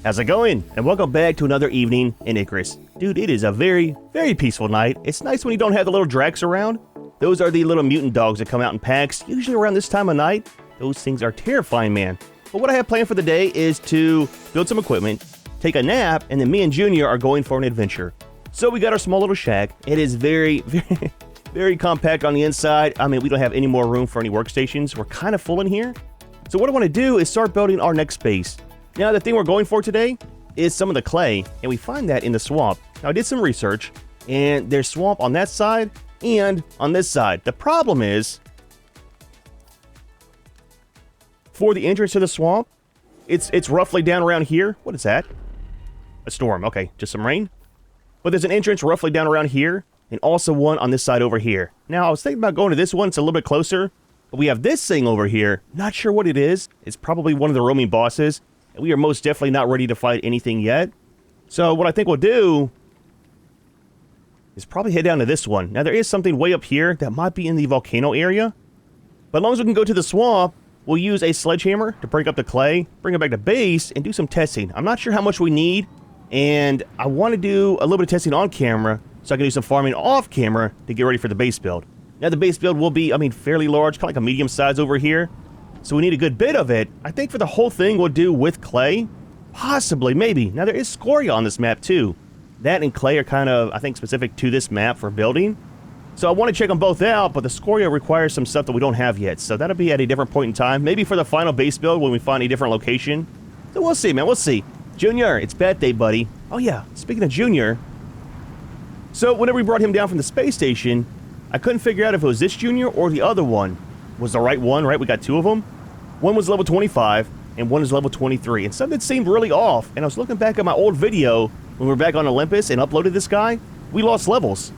How's it going? And welcome back to another evening in Icarus. Dude, it is a very, very peaceful night. It's nice when you don't have the little Dracs around. Those are the little mutant dogs that come out in packs, usually around this time of night. Those things are terrifying, man. But what I have planned for the day is to build some equipment, take a nap, and then me and Junior are going for an adventure. So we got our small little shack. It is very, very compact on the inside. I mean, we don't have any more room for any workstations. We're kind of full in here. So what I want to do is start building our next base. Now, the thing we're going for today is some of the clay, and we find that in the swamp. Now, I did some research, and there's swamp on that side and on this side. The problem is, for the entrance to the swamp, it's roughly down around here. What is that? A storm. Okay, just some rain. But there's an entrance roughly down around here, and also one on this side over here. Now, I was thinking about going to this one. It's a little bit closer, but we have this thing over here. Not sure what it is. It's probably one of the roaming bosses. And we are most definitely not ready to fight anything yet. So what I think we'll do is probably head down to this one. Now, there is something way up here that might be in the volcano area. But as long as we can go to the swamp, we'll use a sledgehammer to break up the clay, bring it back to base, and do some testing. I'm not sure how much we need, and I want to do a little bit of testing on camera so I can do some farming off camera to get ready for the base build. Now, the base build will be, fairly large, kind of like a medium size over here. So we need a good bit of it. I think for the whole thing we'll do with clay. Possibly, maybe. Now, there is scoria on this map, too. That and clay are kind of, I think, specific to this map for building. So I want to check them both out, but the scoria requires some stuff that we don't have yet. So that'll be at a different point in time. Maybe for the final base build when we find a different location. So we'll see, man. We'll see. Junior, it's bat day, buddy. Oh, yeah. Speaking of Junior. So whenever we brought him down from the space station, I couldn't figure out if it was this Junior or the other one was the right one, right? We got two of them. One was level 25, and one is level 23. And something seemed really off. And I was looking back at my old video when we were back on Olympus and uploaded this guy. We lost levels.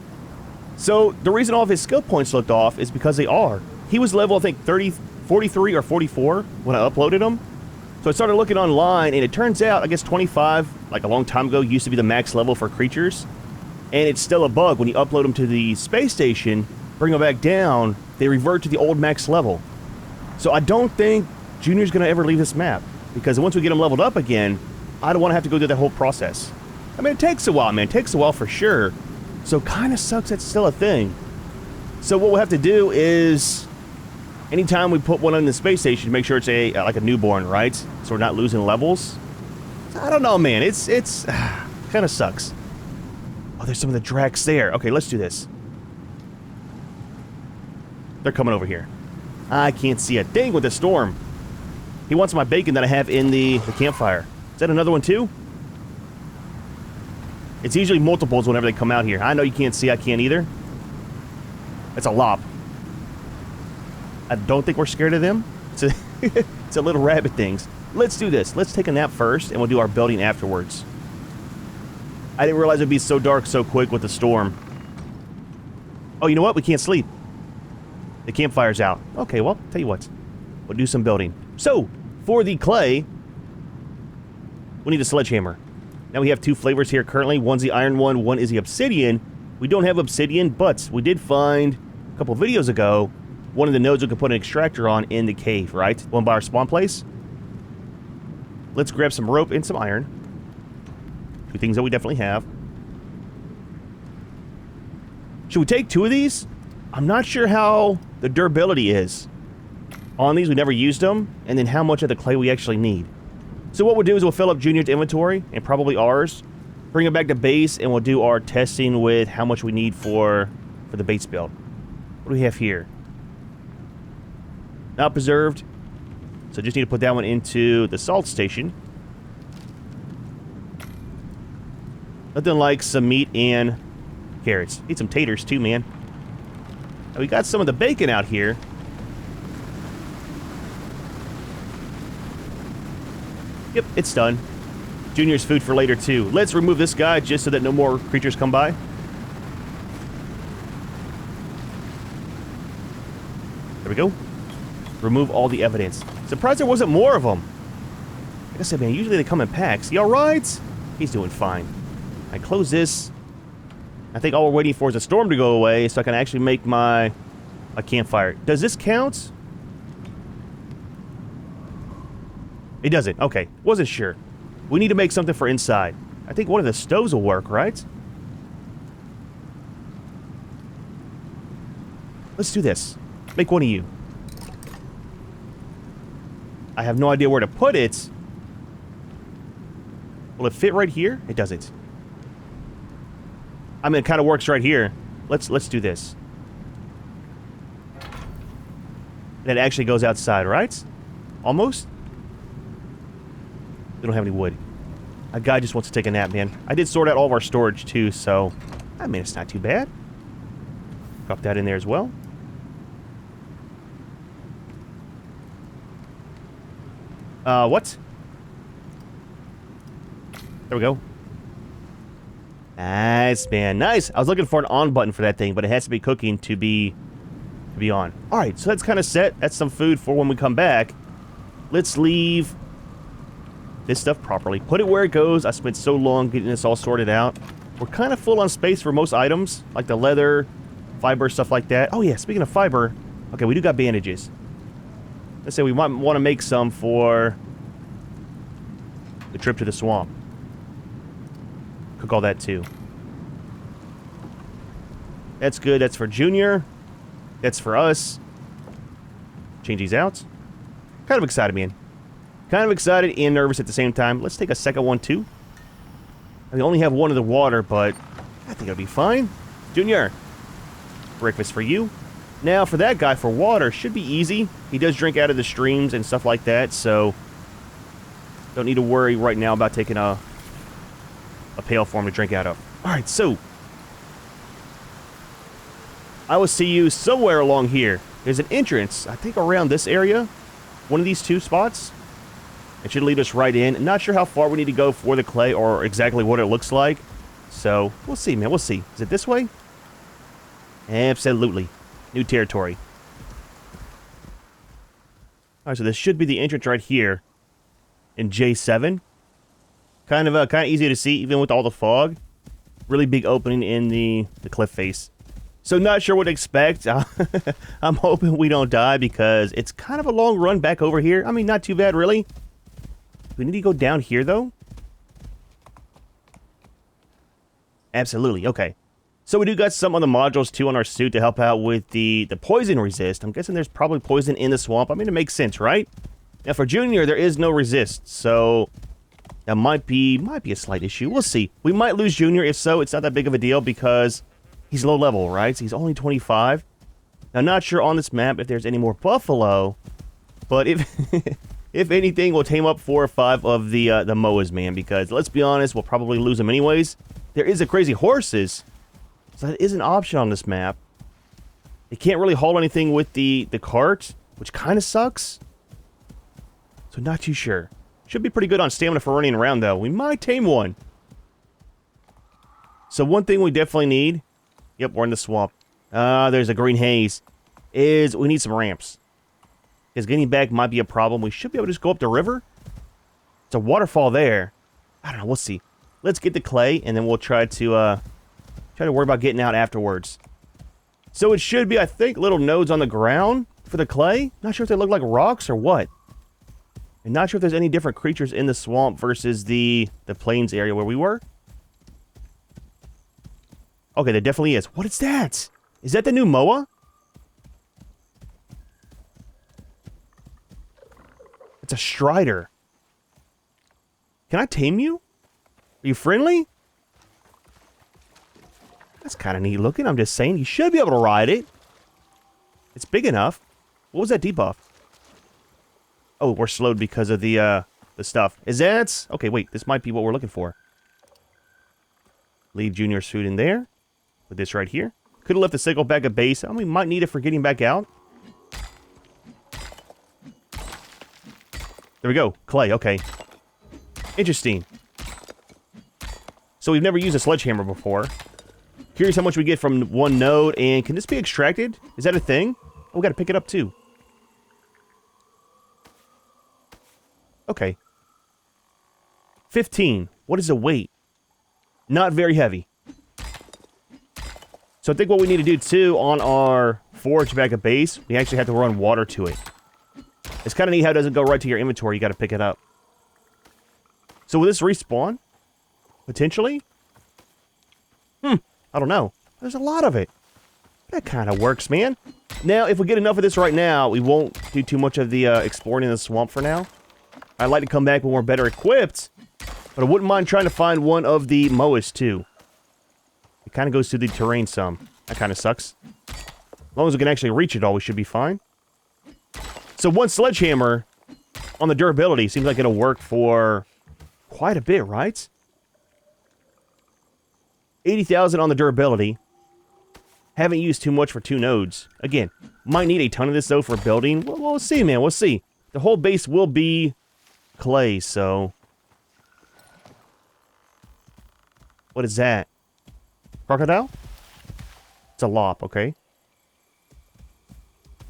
So the reason all of his skill points looked off is because they are. He was level, I think, 43 or 44 when I uploaded him. So I started looking online, and it turns out, I guess 25, like a long time ago, used to be the max level for creatures. And it's still a bug. When you upload them to the space station, bring them back down, they revert to the old max level. So I don't think Junior's going to ever leave this map, because once we get him leveled up again, I don't want to have to go through that whole process. I mean, it takes a while, man. It takes a while for sure. So kind of sucks that's still a thing. So what we'll have to do is, anytime we put one on the space station, make sure it's like a newborn, right? So we're not losing levels. I don't know, man. It's kind of sucks. Oh, there's some of the Dracs there. Okay, let's do this. They're coming over here. I can't see a thing with the storm. He wants my bacon that I have in the campfire. Is that another one too? It's usually multiples whenever they come out here. I know you can't see. I can't either. It's a lop. I don't think we're scared of them. It's a little rabbit things. Let's do this. Let's take a nap first, and we'll do our building afterwards. I didn't realize it'd be so dark so quick with the storm. Oh, you know what? We can't sleep. The campfire's out. Okay, well, tell you what. We'll do some building. So, for the clay, we need a sledgehammer. Now we have two flavors here currently. One's the iron one is the obsidian. We don't have obsidian, but we did find a couple videos ago one of the nodes we could put an extractor on in the cave, right? One by our spawn place. Let's grab some rope and some iron. Two things that we definitely have. Should we take two of these? I'm not sure how the durability is on these. We never used them. And then how much of the clay we actually need. So what we'll do is we'll fill up Junior's inventory and probably ours. Bring it back to base, and we'll do our testing with how much we need for the base build. What do we have here? Not preserved. So just need to put that one into the salt station. Nothing like some meat and carrots. Need some taters too, man. Now we got some of the bacon out here. Yep, it's done. Junior's food for later too. Let's remove this guy just so that no more creatures come by. There we go. Remove all the evidence. Surprised there wasn't more of them. Like I said, man, usually they come in packs. You alright? He's doing fine. I close this. I think all we're waiting for is a storm to go away so I can actually make my campfire. Does this count? It doesn't. Okay. Wasn't sure. We need to make something for inside. I think one of the stoves will work, right? Let's do this. Make one of you. I have no idea where to put it. Will it fit right here? It doesn't. I mean, it kind of works right here. Let's do this. And it actually goes outside, right? Almost? We don't have any wood. A guy just wants to take a nap, man. I did sort out all of our storage, too, so... I mean, it's not too bad. Drop that in there as well. What? There we go. Nice, man. Nice. I was looking for an on button for that thing, but it has to be cooking to be on. Alright, so that's kind of set. That's some food for when we come back. Let's leave this stuff properly. Put it where it goes. I spent so long getting this all sorted out. We're kind of full on space for most items, like the leather, fiber, stuff like that. Oh yeah, speaking of fiber, okay, we do got bandages. Let's say we might want to make some for the trip to the swamp. Cook all that too. That's good. That's for Junior. That's for us. Change these out. Kind of excited, man. Kind of excited and nervous at the same time. Let's take a second one too. We only have one of the water, but I think it'll be fine. Junior, breakfast for you. Now, for that guy, for water, should be easy. He does drink out of the streams and stuff like that, so don't need to worry right now about taking a pail for him to drink out of. Alright, so I will see you somewhere along here. There's an entrance, I think around this area. One of these two spots. It should lead us right in. Not sure how far we need to go for the clay or exactly what it looks like. So, we'll see, man. We'll see. Is it this way? Absolutely. New territory. Alright, so this should be the entrance right here in J7. Kind of easy to see, even with all the fog. Really big opening in the cliff face. So not sure what to expect. I'm hoping we don't die because it's kind of a long run back over here. I mean, not too bad, really. We need to go down here, though. Absolutely. Okay. So we do got some of the modules, too, on our suit to help out with the poison resist. I'm guessing there's probably poison in the swamp. I mean, it makes sense, right? Now, for Junior, there is no resist, so that might be a slight issue. We'll see. We might lose Junior. If so, it's not that big of a deal because he's low level, right? So he's only 25. Now, not sure on this map if there's any more buffalo, but if anything, we'll tame up 4 or 5 of the Moas, man, because let's be honest, we'll probably lose them anyways. There is the crazy horses, so that is an option on this map. They can't really haul anything with the cart, which kind of sucks. So not too sure. Should be pretty good on stamina for running around, though. We might tame one. So one thing we definitely need... Yep, we're in the swamp. There's a green haze. Is we need some ramps. Because getting back might be a problem. We should be able to just go up the river. It's a waterfall there. I don't know. We'll see. Let's get the clay, and then we'll try to worry about getting out afterwards. So it should be, I think, little nodes on the ground for the clay. Not sure if they look like rocks or what. And not sure if there's any different creatures in the swamp versus the plains area where we were. Okay, there definitely is. What is that? Is that the new Moa? It's a Strider. Can I tame you? Are you friendly? That's kind of neat looking. I'm just saying. You should be able to ride it. It's big enough. What was that debuff? Oh, we're slowed because of the stuff. Is that... Okay, wait. This might be what we're looking for. Leave Junior's food in there. Put this right here. Could have left the sickle back at base. I mean, we might need it for getting back out. There we go. Clay, okay. Interesting. So we've never used a sledgehammer before. Curious how much we get from one node. And can this be extracted? Is that a thing? Oh, we got to pick it up too. Okay. 15. What is the weight? Not very heavy. So I think what we need to do too on our forge back at base, we actually have to run water to it. It's kind of neat how it doesn't go right to your inventory. You got to pick it up. So will this respawn? Potentially? I don't know. There's a lot of it. That kind of works, man. Now, if we get enough of this right now, we won't do too much of the exploring in the swamp for now. I'd like to come back when we're better equipped, but I wouldn't mind trying to find one of the moas, too. It kind of goes through the terrain some. That kind of sucks. As long as we can actually reach it all, we should be fine. So one sledgehammer on the durability seems like it'll work for quite a bit, right? 80,000 on the durability. Haven't used too much for 2 nodes. Again, might need a ton of this, though, for building. We'll see, man. We'll see. The whole base will be clay, so... What is that? Crocodile? It's a lop, okay.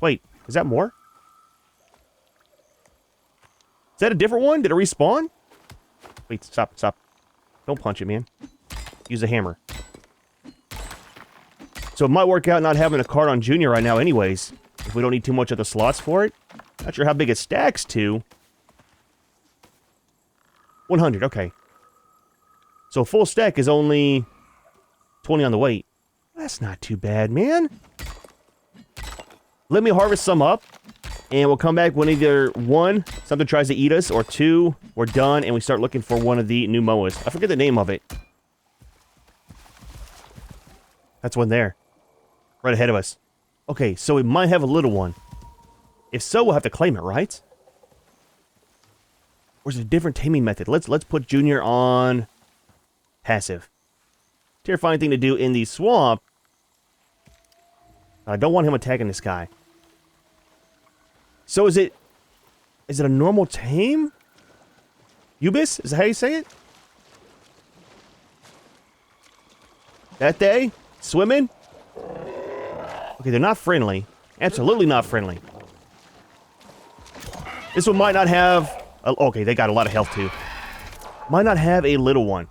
Wait, is that more? Is that a different one? Did it respawn? Wait, stop. Don't punch it, man. Use a hammer. So it might work out not having a card on Junior right now anyways, if we don't need too much of the slots for it. Not sure how big it stacks to. 100, okay. So full stack is only 20 on the weight. That's not too bad, man. Let me harvest some up, and we'll come back when either 1, something tries to eat us, or 2, we're done, and we start looking for one of the new moas. I forget the name of it. That's one there. Right ahead of us. Okay, so we might have a little one. If so, we'll have to claim it, right? Or is it a different taming method? Let's put Junior on passive. Terrifying thing to do in the swamp. I don't want him attacking this guy. So is it a normal tame? Ubis? Is that how you say it? That day? Swimming? Okay, they're not friendly. Absolutely not friendly. This one might not have... okay, they got a lot of health, too. Might not have a little one.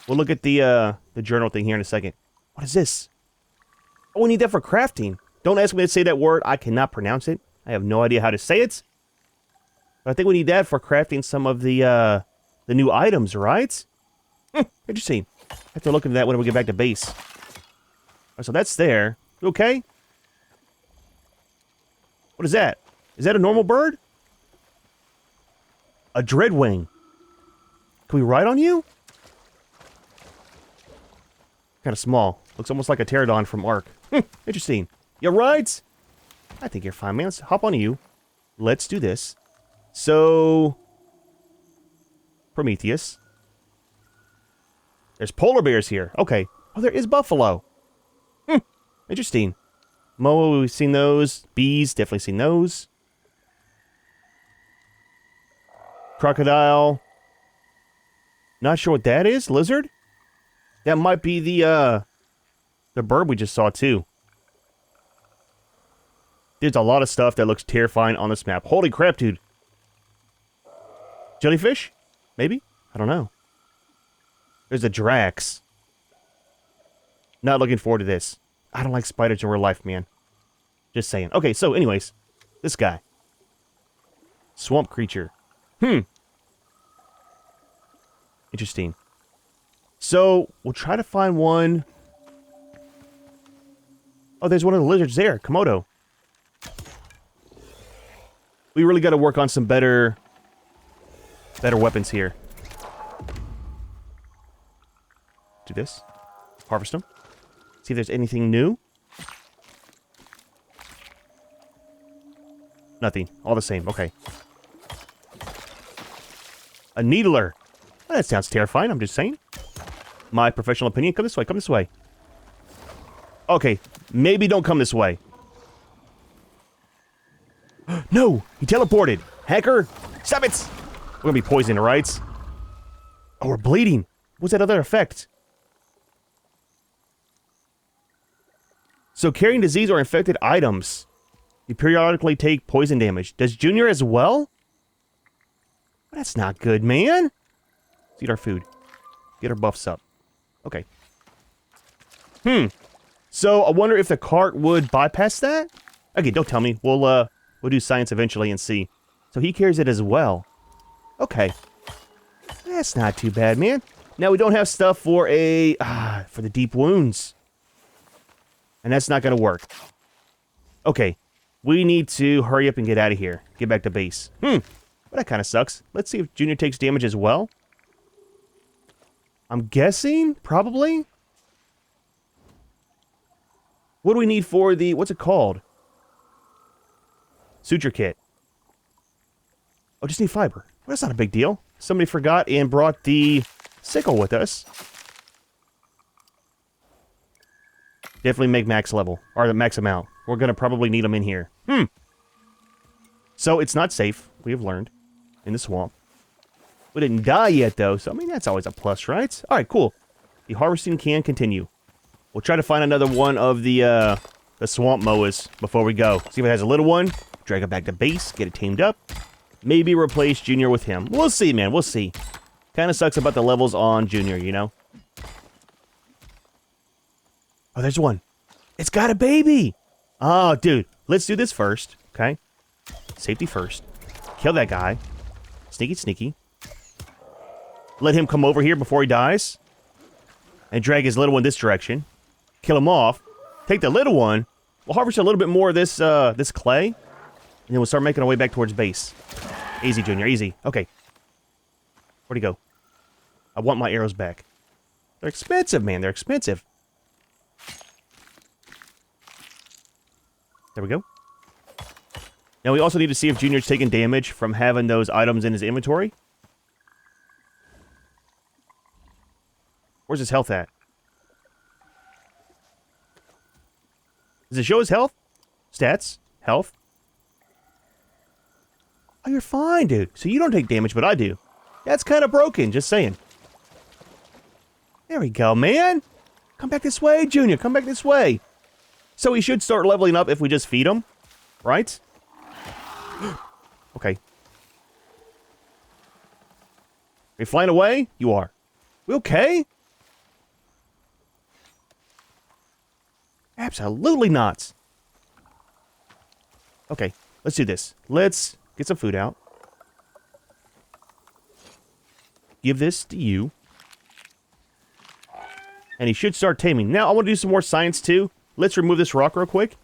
We'll look at the journal thing here in a second. What is this? Oh, we need that for crafting. Don't ask me to say that word. I cannot pronounce it. I have no idea how to say it. But I think we need that for crafting some of the new items, right? Interesting. I have to look into that when we get back to base. Right, so that's there. You okay? What is that? Is that a normal bird? A dreadwing. Can we ride on you? Kind of small. Looks almost like a pterodon from Ark. Interesting. You right? I think you're fine, man. Let's hop on you. Let's do this. So... Prometheus. There's polar bears here. Okay. Oh, there is buffalo. Interesting. Moa, we've seen those. Bees, definitely seen those. Crocodile. Not sure what that is. Lizard? That might be the bird we just saw, too. There's a lot of stuff that looks terrifying on this map. Holy crap, dude. Jellyfish? Maybe? I don't know. There's a Drax. Not looking forward to this. I don't like spiders in real life, man. Just saying. Okay, so anyways. This guy. Swamp creature. Interesting. So, we'll try to find one. Oh, there's one of the lizards there. Komodo. We really got to work on some better weapons here. Do this. Harvest them. See if there's anything new. Nothing. All the same. Okay. A needler. Well, that sounds terrifying. I'm just saying. My professional opinion. Come this way. Come this way. Okay. Maybe don't come this way. No! He teleported! Hacker! Stop it! We're gonna be poisoned, right? Oh, we're bleeding. What's that other effect? So, carrying disease or infected items. You periodically take poison damage. Does Junior as well? That's not good, man. Let's eat our food. Get our buffs up. Okay. So, I wonder if the cart would bypass that? Okay, don't tell me. We'll We'll do science eventually and see. So he carries it as well. Okay. That's not too bad, man. Now we don't have stuff for for the deep wounds. And that's not going to work. Okay. We need to hurry up and get out of here. Get back to base. Well, that kind of sucks. Let's see if Junior takes damage as well. I'm guessing, probably. What do we need for the, what's it called? Suture kit. Oh, just need fiber. Well, that's not a big deal. Somebody forgot and brought the sickle with us. Definitely make max level, or the max amount. We're going to probably need them in here. So it's not safe, we have learned, in the swamp. We didn't die yet, though, so I mean, that's always a plus, right? All right, cool. The harvesting can continue. We'll try to find another one of the swamp moas before we go. See if it has a little one. Drag it back to base, get it tamed up. Maybe replace Junior with him. We'll see, man, we'll see. Kind of sucks about the levels on Junior, you know? Oh, there's one. It's got a baby! Oh, dude, let's do this first, okay? Safety first. Kill that guy. Sneaky, sneaky. Let him come over here before he dies. And drag his little one this direction. Kill him off. Take the little one. We'll harvest a little bit more of this, this clay. And then we'll start making our way back towards base. Easy, Junior, easy. Okay. Where'd he go? I want my arrows back. They're expensive, man. They're expensive. There we go. Now we also need to see if Junior's taking damage from having those items in his inventory. Where's his health at? Does it show his health? Stats? Health? Oh, you're fine, dude. So you don't take damage, but I do. That's kind of broken, just saying. There we go, man. Come back this way, Junior. Come back this way. So he should start leveling up if we just feed him, right? Okay. Are you flying away? You are. We okay? Absolutely not. Okay, let's do this. Let's get some food out. Give this to you. And he should start taming. Now, I want to do some more science, too. Let's remove this rock real quick.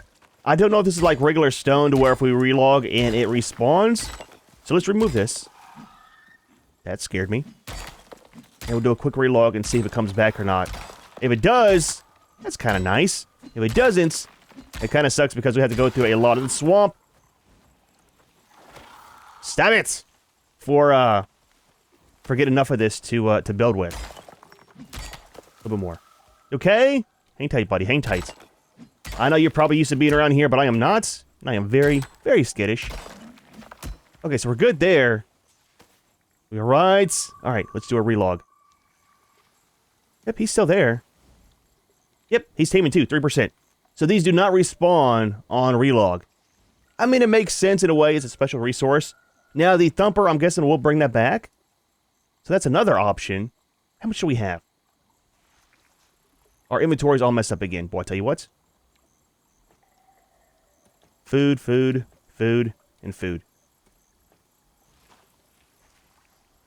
I don't know if this is like regular stone to where if we relog and it respawns. So let's remove this. That scared me. And we'll do a quick relog and see if it comes back or not. If it does, that's kind of nice. If it doesn't, it kind of sucks because we have to go through a lot of the swamp. Stab it! For get enough of this to build with. A little bit more. Okay? Hang tight, buddy. Hang tight. I know you're probably used to being around here, but I am not. I am very, very skittish. Okay, so we're good there. We all right? All right, let's do a relog. Yep, he's still there. Yep, he's taming too, 3%. So these do not respawn on relog. I mean, it makes sense in a way. It's a special resource. Now, the thumper, I'm guessing we'll bring that back. So that's another option. How much do we have? Our inventory's all messed up again. Boy, I tell you what. Food, food, food, and food.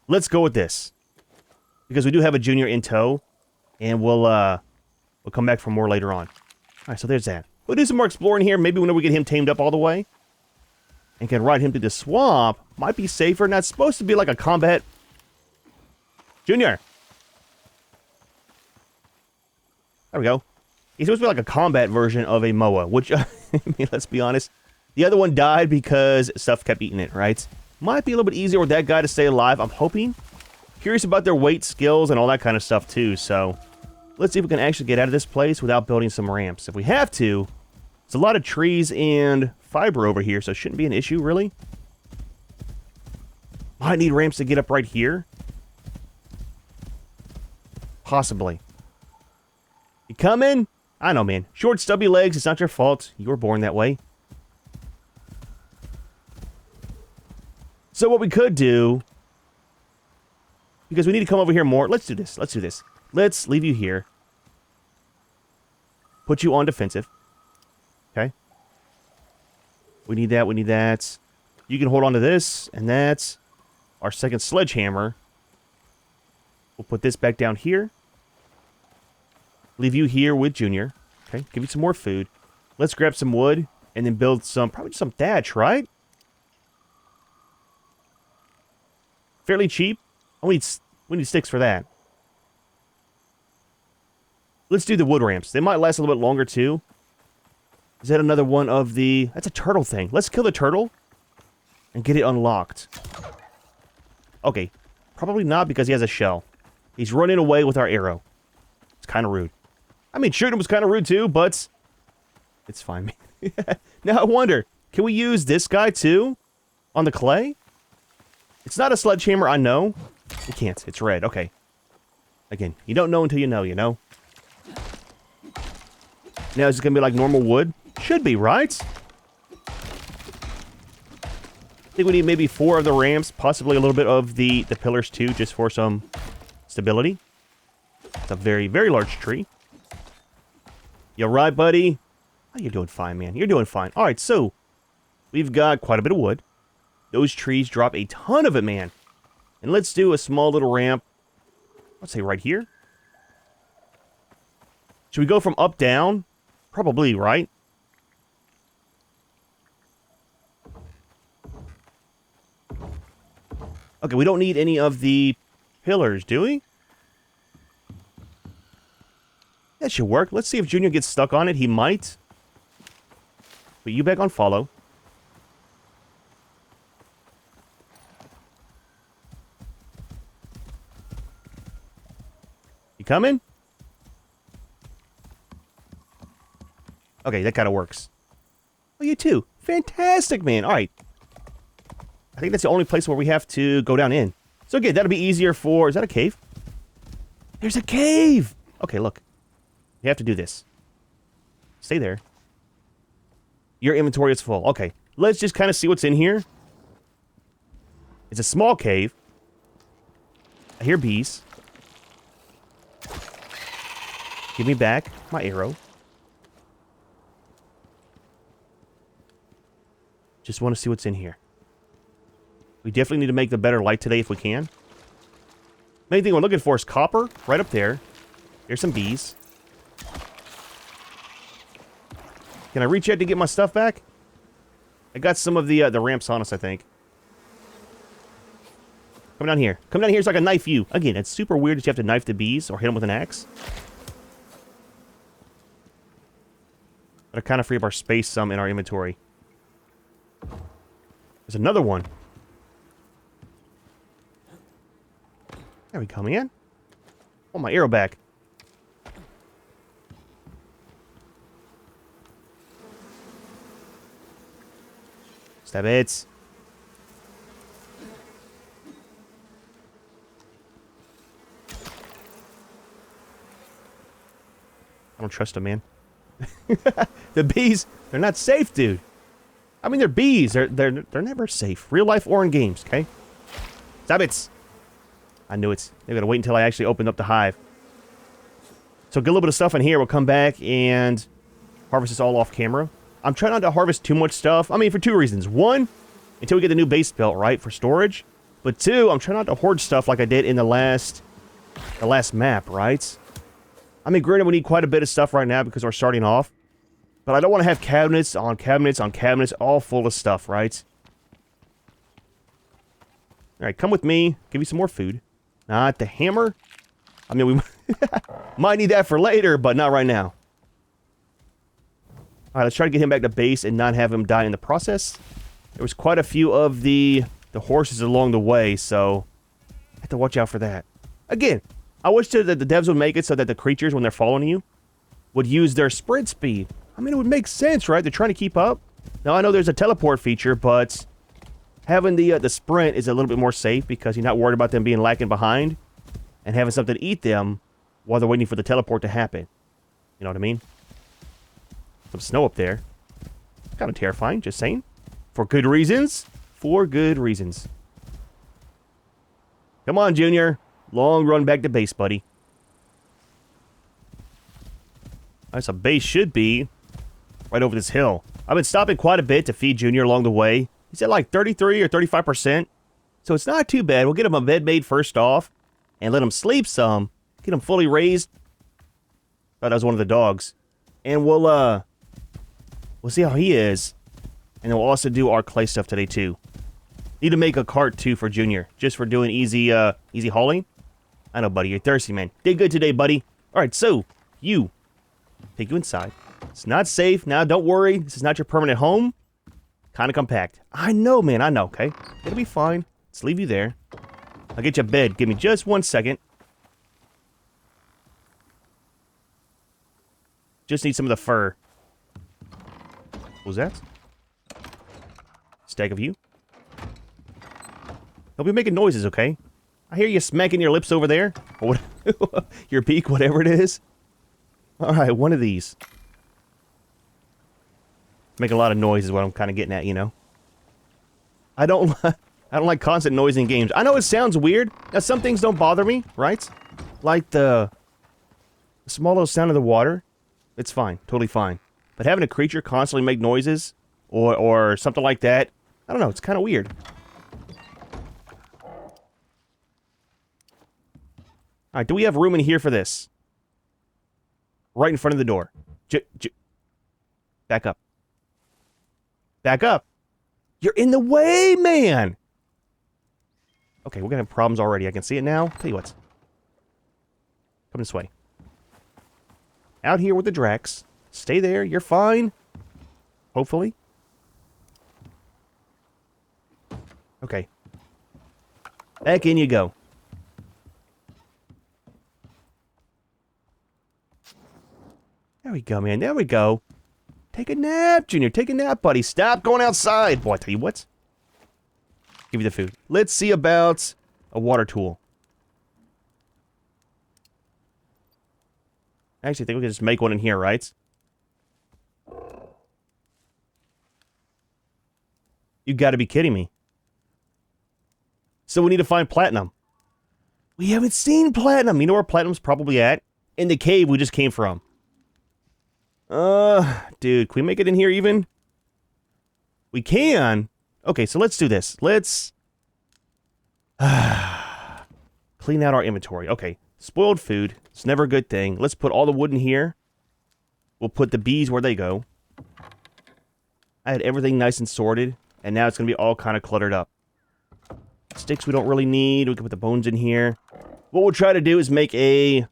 Let's go with this. Because we do have a Junior in tow. And we'll come back for more later on. Alright, so there's that. We'll do some more exploring here. Maybe whenever we get him tamed up all the way. And can ride him through the swamp. Might be safer. Not supposed to be like a combat. Junior! There we go. He's supposed to be like a combat version of a Moa. Which, I mean, let's be honest. The other one died because stuff kept eating it, right? Might be a little bit easier with that guy to stay alive, I'm hoping. Curious about their weight, skills, and all that kind of stuff, too. So, let's see if we can actually get out of this place without building some ramps. If we have to, it's a lot of trees and fiber over here, so it shouldn't be an issue, really. Might need ramps to get up right here. Possibly. You coming? I know, man. Short, stubby legs, it's not your fault. You were born that way. So what we could do, because we need to come over here more. Let's do this. Let's do this. Let's leave you here. Put you on defensive. Okay. We need that, we need that. You can hold on to this, and that's our second sledgehammer. We'll put this back down here. Leave you here with Junior. Okay, give you some more food. Let's grab some wood, and then build some, probably some thatch, right? Fairly cheap. We need sticks for that. Let's do the wood ramps. They might last a little bit longer, too. Is that another one of the... That's a turtle thing. Let's kill the turtle and get it unlocked. Okay. Probably not because he has a shell. He's running away with our arrow. It's kind of rude. I mean, shooting him was kind of rude, too, but... It's fine. Now, I wonder, can we use this guy, too? On the clay? It's not a sledgehammer, I know. We can't. It's red. Okay. Again, you don't know until you know, you know? Now, is it going to be like normal wood? Should be, right? I think we need maybe 4 of the ramps, possibly a little bit of the pillars too, just for some stability. It's a very, very large tree. You alright, buddy? Oh, you're doing fine, man. You're doing fine. Alright, so we've got quite a bit of wood. Those trees drop a ton of it, man. And let's do a small little ramp. Let's say right here. Should we go from up down? Probably, right? Okay, we don't need any of the pillars, do we? That should work. Let's see if Junior gets stuck on it. He might. Put you back on follow. You coming? Okay, that kind of works. Oh, you too. Fantastic, man. All right. I think that's the only place where we have to go down in. So again, that'll be easier for... Is that a cave? There's a cave! Okay, look. You have to do this. Stay there. Your inventory is full. Okay, let's just kind of see what's in here. It's a small cave. I hear bees. Give me back my arrow. Just want to see what's in here. We definitely need to make the better light today if we can. Main thing we're looking for is copper, right up there. There's some bees. Can I reach out to get my stuff back? I got some of the ramps on us, I think. Come down here. Come down here so I can knife you. Again, it's super weird that you have to knife the bees or hit them with an axe. But I kind of free up our space some in our inventory. There's another one. There we go, man. Oh, my arrow back. Stab it. I don't trust them, man. The bees, they're not safe, dude. I mean, they're bees. They're never safe. Real life or in games, okay? Stop it. I knew it. They're going to wait until I actually opened up the hive. So get a little bit of stuff in here. We'll come back and harvest this all off camera. I'm trying not to harvest too much stuff. I mean, for 2 reasons. 1, until we get the new base built, right, for storage. But 2, I'm trying not to hoard stuff like I did in the last map, right? I mean, granted, we need quite a bit of stuff right now because we're starting off. But I don't want to have cabinets on cabinets on cabinets all full of stuff, right? Alright, come with me. Give you some more food. Not the hammer. I mean, we might need that for later, but not right now. Alright, let's try to get him back to base and not have him die in the process. There was quite a few of the horses along the way, so I have to watch out for that. Again, I wish that the devs would make it so that the creatures, when they're following you, would use their sprint speed. I mean, it would make sense, right? They're trying to keep up. Now, I know there's a teleport feature, but having the sprint is a little bit more safe because you're not worried about them being lacking behind and having something to eat them while they're waiting for the teleport to happen. You know what I mean? Some snow up there. Kind of terrifying, just saying. For good reasons. For good reasons. Come on, Junior. Long run back to base, buddy. Alright, so base should be right over this hill. I've been stopping quite a bit to feed Junior along the way. He's at like 33 or 35%. So it's not too bad. We'll get him a bed made first off and let him sleep some. Get him fully raised. Thought that was one of the dogs. And we'll see how he is. And then we'll also do our clay stuff today too. Need to make a cart too for Junior. Just for doing easy hauling. I know, buddy. You're thirsty, man. Did good today, buddy. Alright, so you. Take you inside. It's not safe. Now, don't worry. This is not your permanent home. Kind of compact. I know, man. I know, okay? It'll be fine. Let's leave you there. I'll get you a bed. Give me just 1 second. Just need some of the fur. What was that? Stack of you. Don't be making noises, okay? I hear you smacking your lips over there. Or what, your beak, whatever it is. Alright, one of these. Make a lot of noise is what I'm kind of getting at, you know? I don't like constant noise in games. I know it sounds weird. Now, some things don't bother me, right? Like the small little sound of the water. It's fine. Totally fine. But having a creature constantly make noises or something like that, I don't know. It's kind of weird. Alright, do we have room in here for this? Right in front of the door. Back up. Back up. You're in the way, man! Okay, we're gonna have problems already. I can see it now. Tell you what. Come this way. Out here with the Drax. Stay there. You're fine. Hopefully. Okay. Back in you go. There we go, man. There we go. Take a nap, Junior. Take a nap, buddy. Stop going outside. Boy, I tell you what. Give you the food. Let's see about a water tool. Actually, I think we can just make one in here, right? You gotta be kidding me. So we need to find platinum. We haven't seen platinum. You know where platinum's probably at? In the cave we just came from. Dude, can we make it in here even? We can. Okay, so let's do this. Let's clean out our inventory. Okay, spoiled food. It's never a good thing. Let's put all the wood in here. We'll put the bees where they go. I had everything nice and sorted, and now it's going to be all kind of cluttered up. Sticks we don't really need. We can put the bones in here. What we'll try to do is make a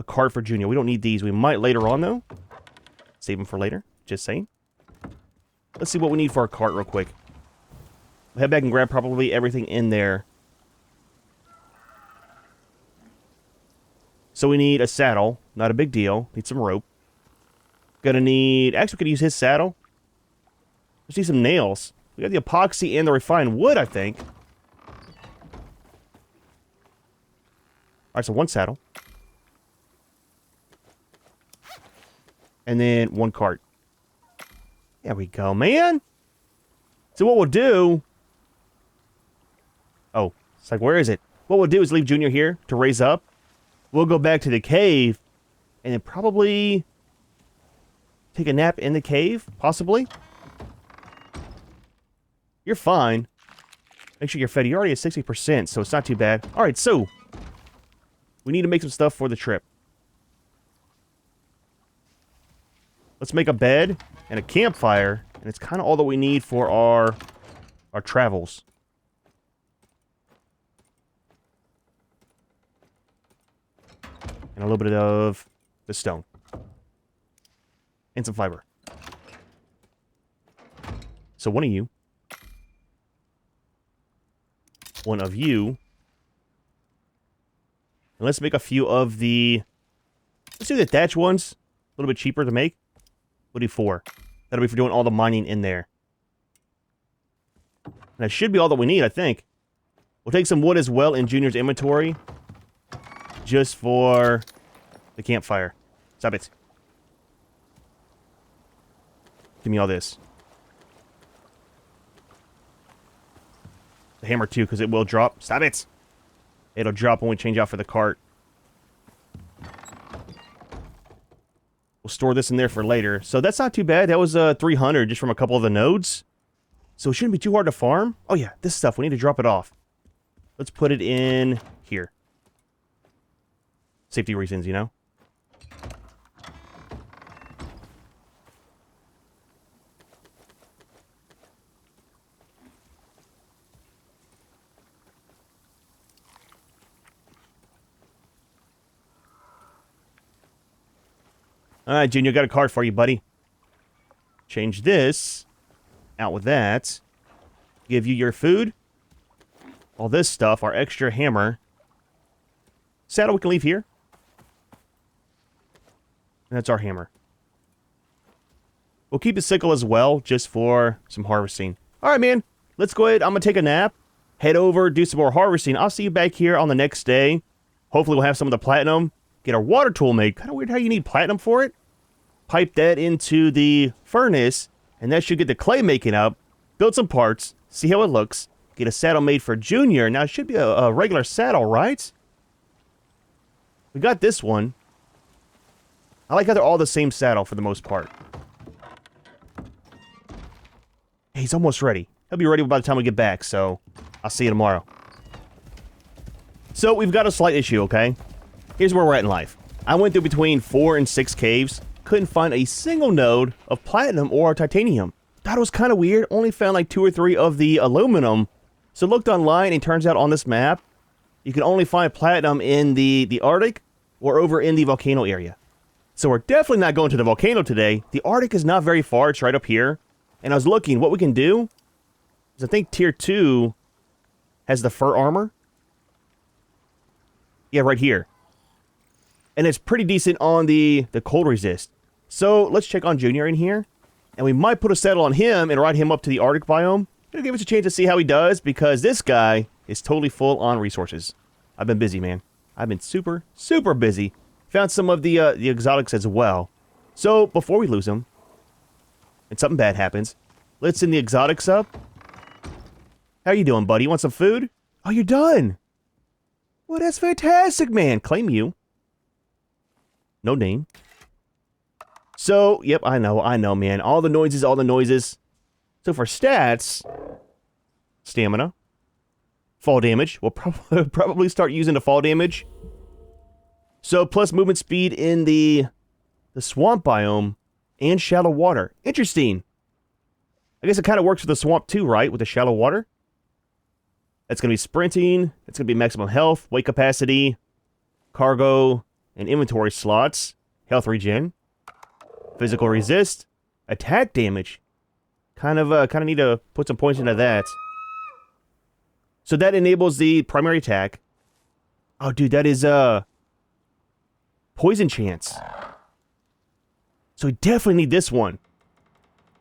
cart for Junior. We don't need these. We might later on, though. Save them for later. Just saying. Let's see what we need for our cart real quick. We'll head back and grab probably everything in there. So we need a saddle. Not a big deal. Need some rope. Gonna need... Actually, we could use his saddle. Just need some nails. We got the epoxy and the refined wood, I think. Alright, so one saddle. And then one cart. There we go, man. So what we'll do... Oh, it's like, where is it? What we'll do is leave Junior here to raise up. We'll go back to the cave. And then probably... take a nap in the cave, possibly. You're fine. Make sure you're fed. You're already at 60%, so it's not too bad. Alright, so... we need to make some stuff for the trip. Let's make a bed and a campfire, and it's kind of all that we need for our travels. And a little bit of the stone. And some fiber. So one of you. One of you. And let's make a few of the... let's do the thatch ones. A little bit cheaper to make. We'll do 4. That'll be for doing all the mining in there. And that should be all that we need, I think. We'll take some wood as well in Junior's inventory. Just for the campfire. Stop it. Give me all this. The hammer too, because it will drop. Stop it! It'll drop when we change out for the cart. We'll store this in there for later. So that's not too bad. That was 300 just from a couple of the nodes. So it shouldn't be too hard to farm. Oh yeah, this stuff, we need to drop it off. Let's put it in here. Safety reasons, you know? Alright, Junior, got a card for you, buddy. Change this. Out with that. Give you your food. All this stuff, our extra hammer. Saddle we can leave here. And that's our hammer. We'll keep the sickle as well, just for some harvesting. Alright, man. Let's go ahead. I'm going to take a nap. Head over, do some more harvesting. I'll see you back here on the next day. Hopefully we'll have some of the platinum. Get our water tool made. Kind of weird how you need platinum for it. Pipe that into the furnace, and that should get the clay making up. Build some parts. See how it looks. Get a saddle made for Junior. Now, it should be a regular saddle, right? We got this one. I like how they're all the same saddle for the most part. Hey, he's almost ready. He'll be ready by the time we get back, so I'll see you tomorrow. So, we've got a slight issue, okay? Here's where we're at in life. I went through between 4 and 6 caves. Couldn't find a single node of platinum or titanium. Thought it was kind of weird. Only found like 2 or 3 of the aluminum. So looked online, and it turns out on this map, you can only find platinum in the Arctic or over in the volcano area. So we're definitely not going to the volcano today. The Arctic is not very far. It's right up here. And I was looking, what we can do is I think tier 2 has the fur armor. Yeah, right here. And it's pretty decent on the cold resist. So let's check on Junior in here. And we might put a saddle on him and ride him up to the Arctic biome. It'll give us a chance to see how he does, because this guy is totally full on resources. I've been busy, man. I've been super, super busy. Found some of the exotics as well. So before we lose him, and something bad happens, let's send the exotics up. How you doing, buddy? You want some food? Oh, you're done. Well, that's fantastic, man. Claim you. No name. So, yep, I know, man. All the noises, all the noises. So for stats, stamina, fall damage. We'll probably start using the fall damage. So plus movement speed in the swamp biome and shallow water. Interesting. I guess it kind of works with the swamp too, right? With the shallow water. That's going to be sprinting. It's going to be maximum health, weight capacity, cargo, and inventory slots. Health regen. Physical resist. Attack damage. Kind of need to put some points into that. So that enables the primary attack. Oh, dude, that is, poison chance. So we definitely need this one.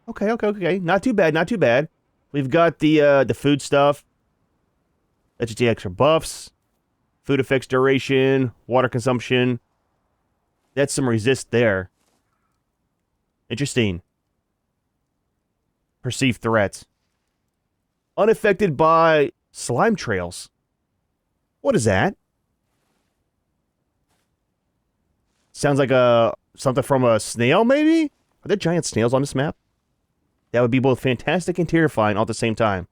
Okay. Not too bad, not too bad. We've got the food stuff. That's just the extra buffs. Food effects duration. Water consumption. That's some resist there. Interesting. Perceived threats. Unaffected by slime trails. What is that? Sounds like something from a snail, maybe? Are there giant snails on this map? That would be both fantastic and terrifying all at the same time.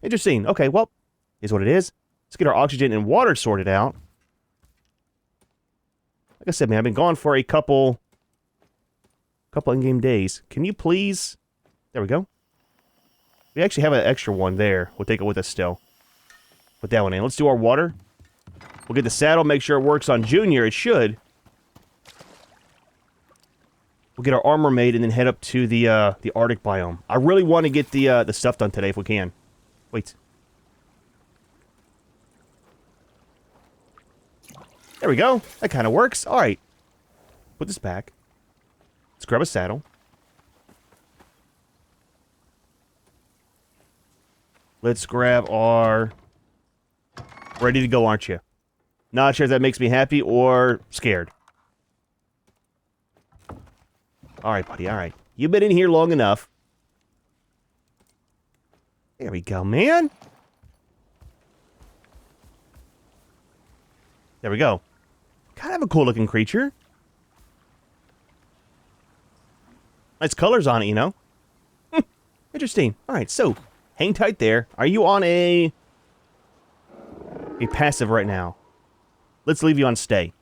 Interesting. Okay, well, is what it is. Let's get our oxygen and water sorted out. Like I said, man, I've been gone for a couple in-game days. Can you please... There we go. We actually have an extra one there. We'll take it with us still. Put that one in. Let's do our water. We'll get the saddle, make sure it works on Junior. It should. We'll get our armor made and then head up to the Arctic biome. I really want to get the stuff done today if we can. Wait. There we go. That kind of works. All right. Put this back. Let's grab a saddle. Let's grab our... Ready to go, aren't you? Not sure if that makes me happy or scared. Alright, buddy, alright. You've been in here long enough. There we go, man. There we go. Kind of a cool-looking creature. Nice colors on it, you know? Interesting. Alright, so, hang tight there. Are you on a passive right now? Let's leave you on stay.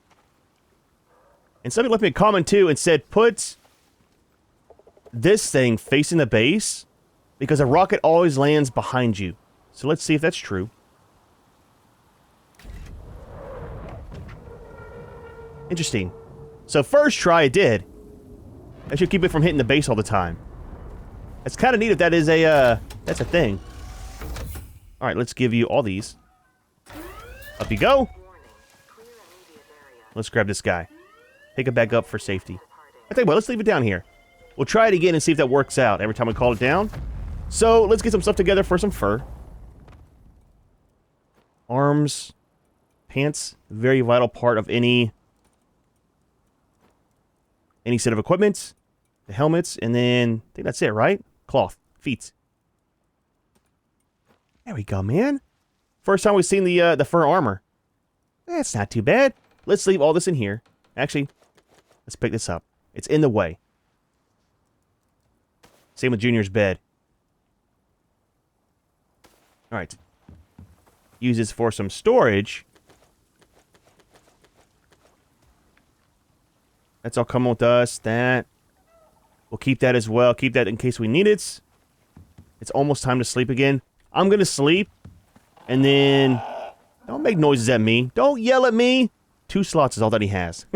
And somebody left me a comment too and said, put this thing facing the base because a rocket always lands behind you. So let's see if that's true. Interesting. So first try it did. That should keep it from hitting the base all the time. It's kind of neat if that is a, that's a thing. Alright, let's give you all these. Up you go. Let's grab this guy. Pick it back up for safety. I tell you what, let's leave it down here. We'll try it again and see if that works out every time we call it down. So, let's get some stuff together for some fur. Arms. Pants. Very vital part of any set of equipment. The helmets, and then I think that's it, right? Cloth. Feet. There we go, man. First time we've seen the fur armor. That's not too bad. Let's leave all this in here. Actually, let's pick this up. It's in the way. Same with Junior's bed. Alright. Use this for some storage. That's all coming with us. That. We'll keep that as well. Keep that in case we need it. It's almost time to sleep again. I'm going to sleep. And then... Don't make noises at me. Don't yell at me. 2 slots is all that he has.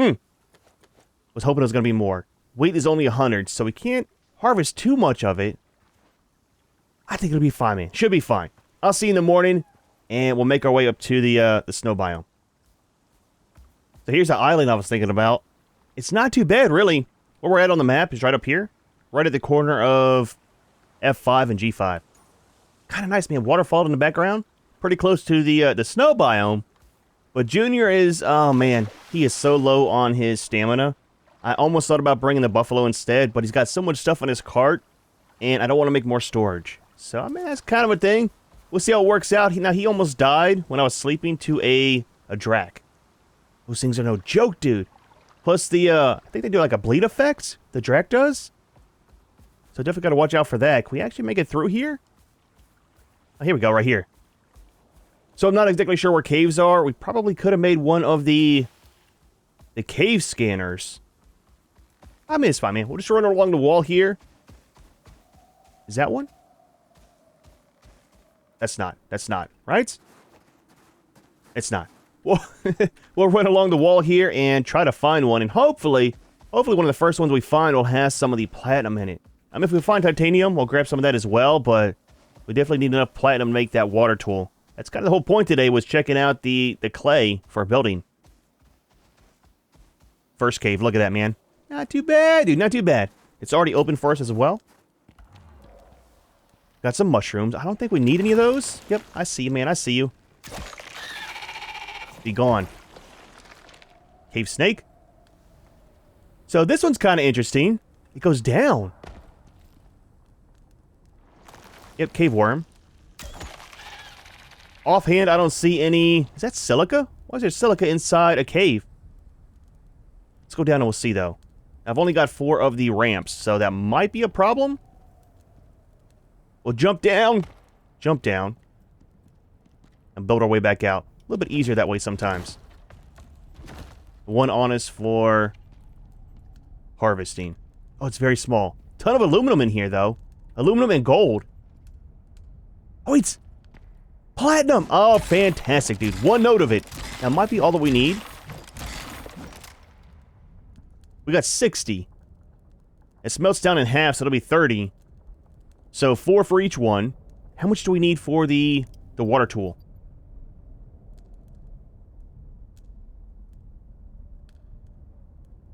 Was hoping it was going to be more. Weight is only 100, so we can't harvest too much of it. I think it'll be fine, man. Should be fine. I'll see you in the morning, and we'll make our way up to the snow biome. So here's the island I was thinking about. It's not too bad, really. Where we're at on the map is right up here. Right at the corner of F5 and G5. Kind of nice, man. Waterfall in the background. Pretty close to the snow biome. But Junior is, oh man, he is so low on his stamina. I almost thought about bringing the buffalo instead, but he's got so much stuff on his cart, and I don't want to make more storage. So, I mean, that's kind of a thing. We'll see how it works out. He almost died when I was sleeping to a drac. Those things are no joke, dude. Plus the, I think they do like a bleed effect, the drac does. So definitely got to watch out for that. Can we actually make it through here? Oh, here we go, right here. So I'm not exactly sure where caves are. We probably could have made one of the cave scanners. I mean, it's fine, man. We'll just run along the wall here. Is that one? That's not, right? It's not. We'll run along the wall here and try to find one. And hopefully one of the first ones we find will have some of the platinum in it. I mean, if we find titanium, we'll grab some of that as well. But we definitely need enough platinum to make that water tool. That's kind of the whole point today, was checking out the clay for building. First cave, look at that, man. Not too bad, dude, not too bad. It's already open for us as well. Got some mushrooms. I don't think we need any of those. Yep, I see you, man, I see you. Be gone. Cave snake. So this one's kind of interesting. It goes down. Yep, cave worm. Offhand, I don't see any... Is that silica? Why is there silica inside a cave? Let's go down and we'll see, though. I've only got 4 of the ramps, so that might be a problem. We'll jump down. Jump down. And build our way back out. A little bit easier that way sometimes. 1 on us for harvesting. Oh, it's very small. Ton of aluminum in here, though. Aluminum and gold. Oh, it's... platinum! Oh, fantastic, dude. 1 note of it. That might be all that we need. We got 60. It melts down in half, so it'll be 30. So 4 for each one. How much do we need for the water tool?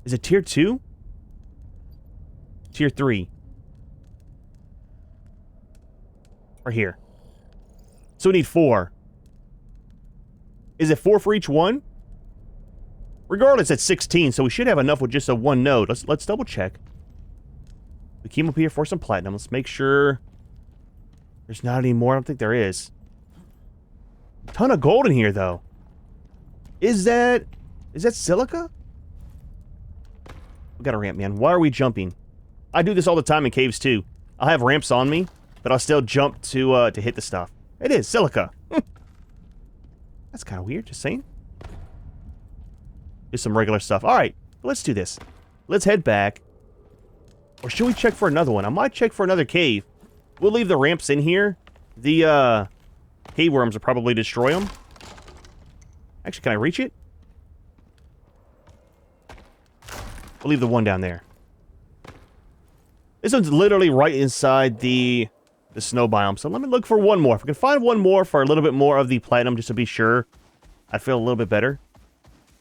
Is it tier 2? Tier 3. Right here. So we need 4. Is it 4 for each one? Regardless, it's 16, so we should have enough with just a 1 node. Let's double check. We came up here for some platinum. Let's make sure there's not any more. I don't think there is. Ton of gold in here, though. Is that silica? We got a ramp, man. Why are we jumping? I do this all the time in caves, too. I'll have ramps on me, but I'll still jump to hit the stuff. It is silica. That's kind of weird, just saying. Just some regular stuff. Alright, let's do this. Let's head back. Or should we check for another one? I might check for another cave. We'll leave the ramps in here. The, cave worms will probably destroy them. Actually, can I reach it? We'll leave the one down there. This one's literally right inside the snow biome. So let me look for one more. If we can find one more for a little bit more of the platinum, just to be sure, I'd feel a little bit better.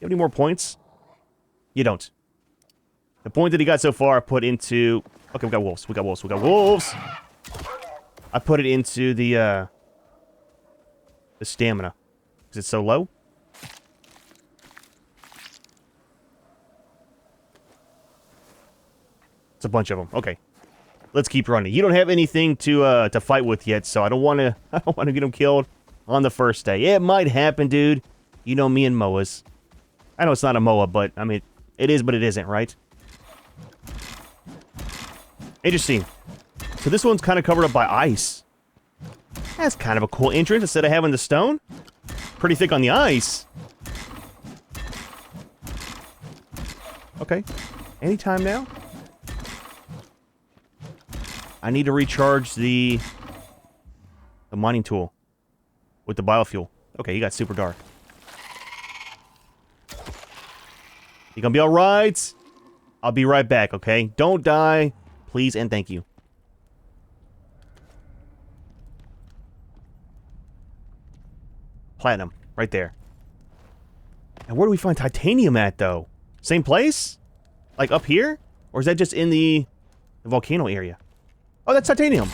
You have any more points? You don't. The point that he got so far, I put into... Okay, we got wolves. We got wolves. We got wolves! I put it into the stamina. Because it's so low. It's a bunch of them. Okay. Let's keep running. You don't have anything to fight with yet, so I don't want to get them killed on the first day. It might happen, dude. You know me and MOAs. I know it's not a MOA, but, I mean, it is, but it isn't, right? Interesting. So this one's kind of covered up by ice. That's kind of a cool entrance instead of having the stone. Pretty thick on the ice. Okay. Anytime now? I need to recharge the mining tool with the biofuel. Okay, you got super dark. You gonna be alright? I'll be right back, okay? Don't die, please and thank you. Platinum, right there. And where do we find titanium at, though? Same place? Like up here? Or is that just in the volcano area? Oh, that's titanium.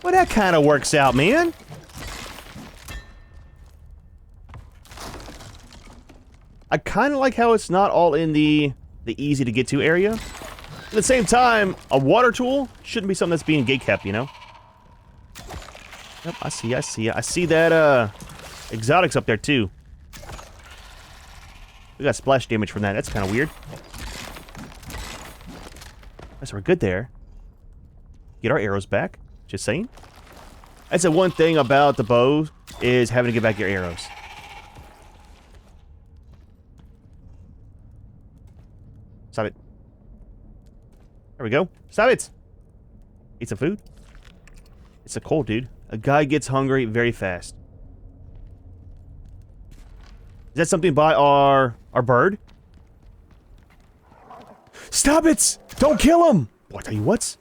Well, that kind of works out, man. I kind of like how it's not all in the easy to get to area. At the same time, a water tool shouldn't be something that's being gatekept, you know? Yep, I see. I see that, exotics up there, too. We got splash damage from that. That's kind of weird. That's we're good there. Get our arrows back. Just saying. That's the one thing about the bow, is having to get back your arrows. Stop it. There we go. Stop it! Eat some food. It's a cold, dude. A guy gets hungry very fast. Is that something by our bird? Stop it! Don't kill him! Boy, I tell you what.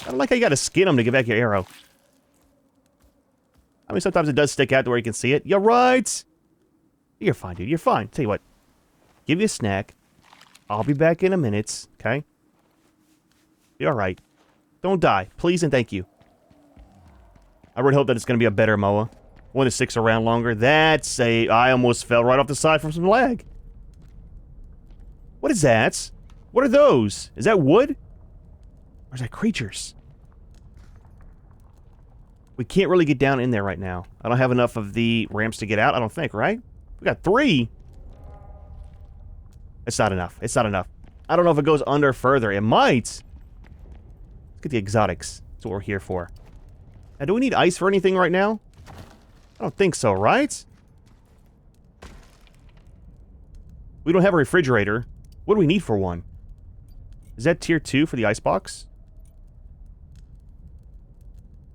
I don't like how you gotta skin him to get back your arrow. I mean, sometimes it does stick out to where you can see it. You're right! You're fine, dude. You're fine. Tell you what. Give you a snack. I'll be back in a minute, okay? You're alright. Don't die. Please and thank you. I really hope that it's gonna be a better MOA. One that sticks around longer. That's a... I almost fell right off the side from some lag. What is that? What are those? Is that wood? Or is that creatures? We can't really get down in there right now. I don't have enough of the ramps to get out, I don't think, right? We got 3. It's not enough. It's not enough. I don't know if it goes under further. It might. Let's get the exotics. That's what we're here for. Now, do we need ice for anything right now? I don't think so, right? We don't have a refrigerator. What do we need for one? Is that tier 2 for the icebox?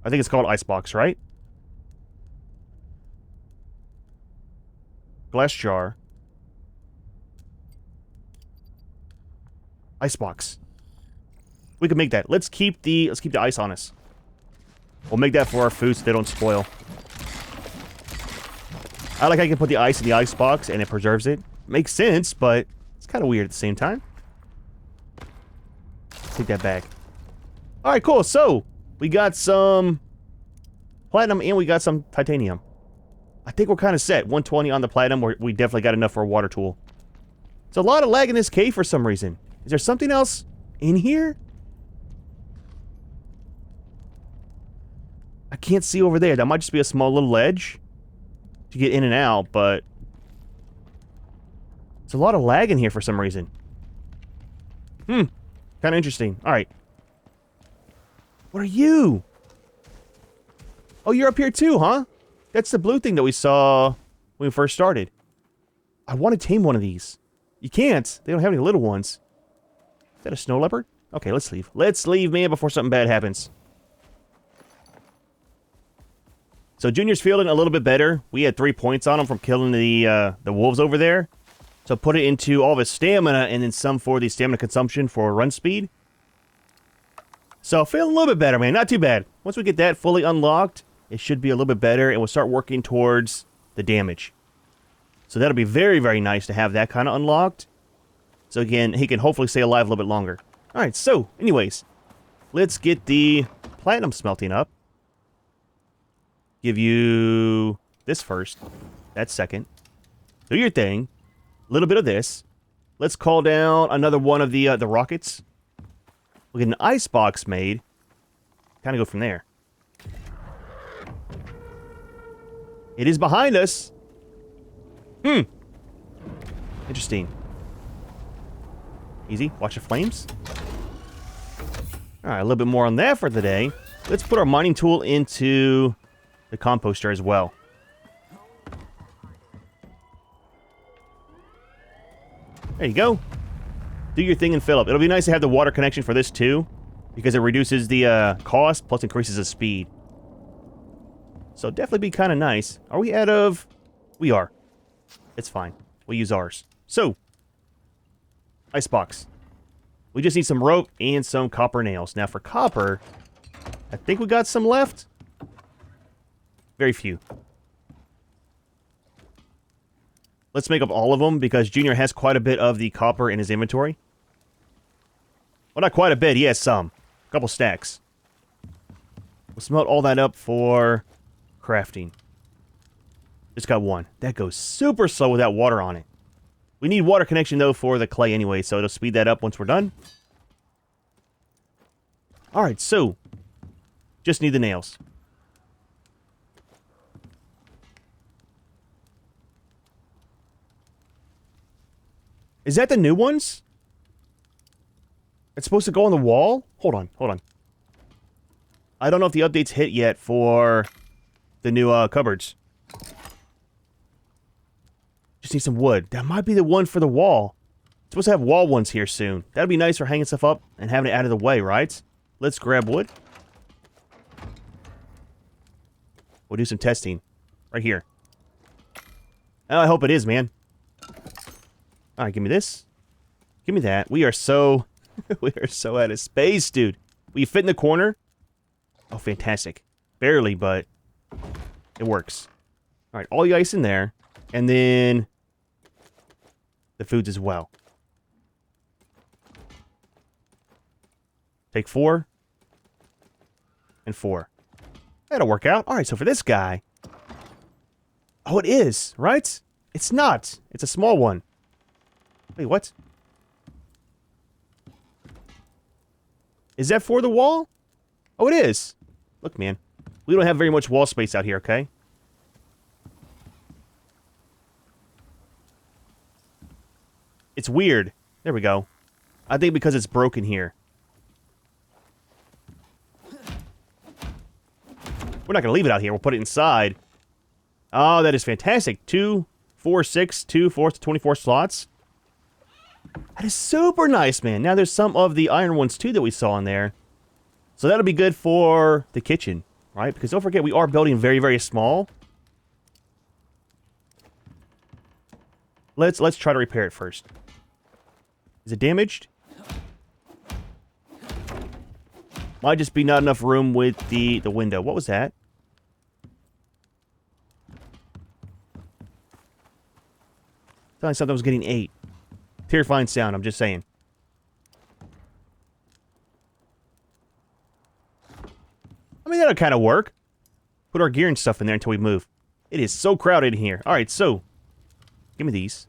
I think it's called icebox, right? Glass jar. Icebox. We can make that. Let's keep the ice on us. We'll make that for our food so they don't spoil. I like how you can put the ice in the icebox and it preserves it. Makes sense, but it's kind of weird at the same time. Take that back. Alright, cool. So, we got some platinum and we got some titanium. I think we're kind of set. 120 on the platinum. We definitely got enough for a water tool. It's a lot of lag in this cave for some reason. Is there something else in here? I can't see over there. That might just be a small little ledge to get in and out, but There's a lot of lag in here for some reason. Kind of interesting. All right. What are you? Oh, you're up here too, huh? That's the blue thing that we saw when we first started. I want to tame one of these. You can't. They don't have any little ones. Is that a snow leopard? Okay, let's leave. Let's leave, man, before something bad happens. So Junior's feeling a little bit better. We had 3 points on him from killing the wolves over there. So put it into all of his stamina and then some for the stamina consumption for run speed. So feeling a little bit better, man. Not too bad. Once we get that fully unlocked, it should be a little bit better, and we'll start working towards the damage. So that'll be very, very nice to have that kind of unlocked. So again, he can hopefully stay alive a little bit longer. Alright, so, anyways, let's get the platinum smelting up. Give you this first. That's second. Do your thing. A little bit of this. Let's call down another one of the rockets. We'll get an ice box made. Kind of go from there. It is behind us. Interesting. Easy. Watch the flames. Alright, a little bit more on that for today. Let's put our mining tool into the composter as well. There you go. Do your thing and fill up. It'll be nice to have the water connection for this too, because it reduces the cost, plus increases the speed. So definitely be kind of nice. Are we out of... We are. It's fine. We'll use ours. So, icebox. We just need some rope and some copper nails. Now for copper, I think we got some left. Very few. Let's make up all of them, because Junior has quite a bit of the copper in his inventory. Well, not quite a bit. He has some. A couple stacks. We'll smelt all that up for crafting. Just got one. That goes super slow without water on it. We need water connection, though, for the clay anyway, so it'll speed that up once we're done. Alright, so. Just need the nails. Is that the new ones? It's supposed to go on the wall? Hold on, hold on. I don't know if the update's hit yet for the new cupboards. Just need some wood. That might be the one for the wall. It's supposed to have wall ones here soon. That'd be nice for hanging stuff up and having it out of the way, right? Let's grab wood. We'll do some testing. Right here. Oh, I hope it is, man. Alright, give me this. Give me that. We are so... we are so out of space, dude. Will you fit in the corner? Oh, fantastic. Barely, but... it works. Alright, all the ice in there. And then... the foods as well. Take 4. And 4. That'll work out. Alright, so for this guy... oh, it is, right? It's not. It's a small one. Wait, what? Is that for the wall? Oh, it is. Look, man. We don't have very much wall space out here, okay? It's weird. There we go. I think because it's broken here. We're not going to leave it out here. We'll put it inside. Oh, that is fantastic. 2, 4, 6, 2, 4, 24 slots. That is super nice, man. Now there's some of the iron ones too that we saw in there. So that'll be good for the kitchen, right? Because don't forget, we are building very, very small. Let's try to repair it first. Is it damaged? Might just be not enough room with the window. What was that? Sounded like something was getting 8. Terrifying sound, I'm just saying. I mean, that'll kind of work. Put our gear and stuff in there until we move. It is so crowded in here. Alright, so. Give me these.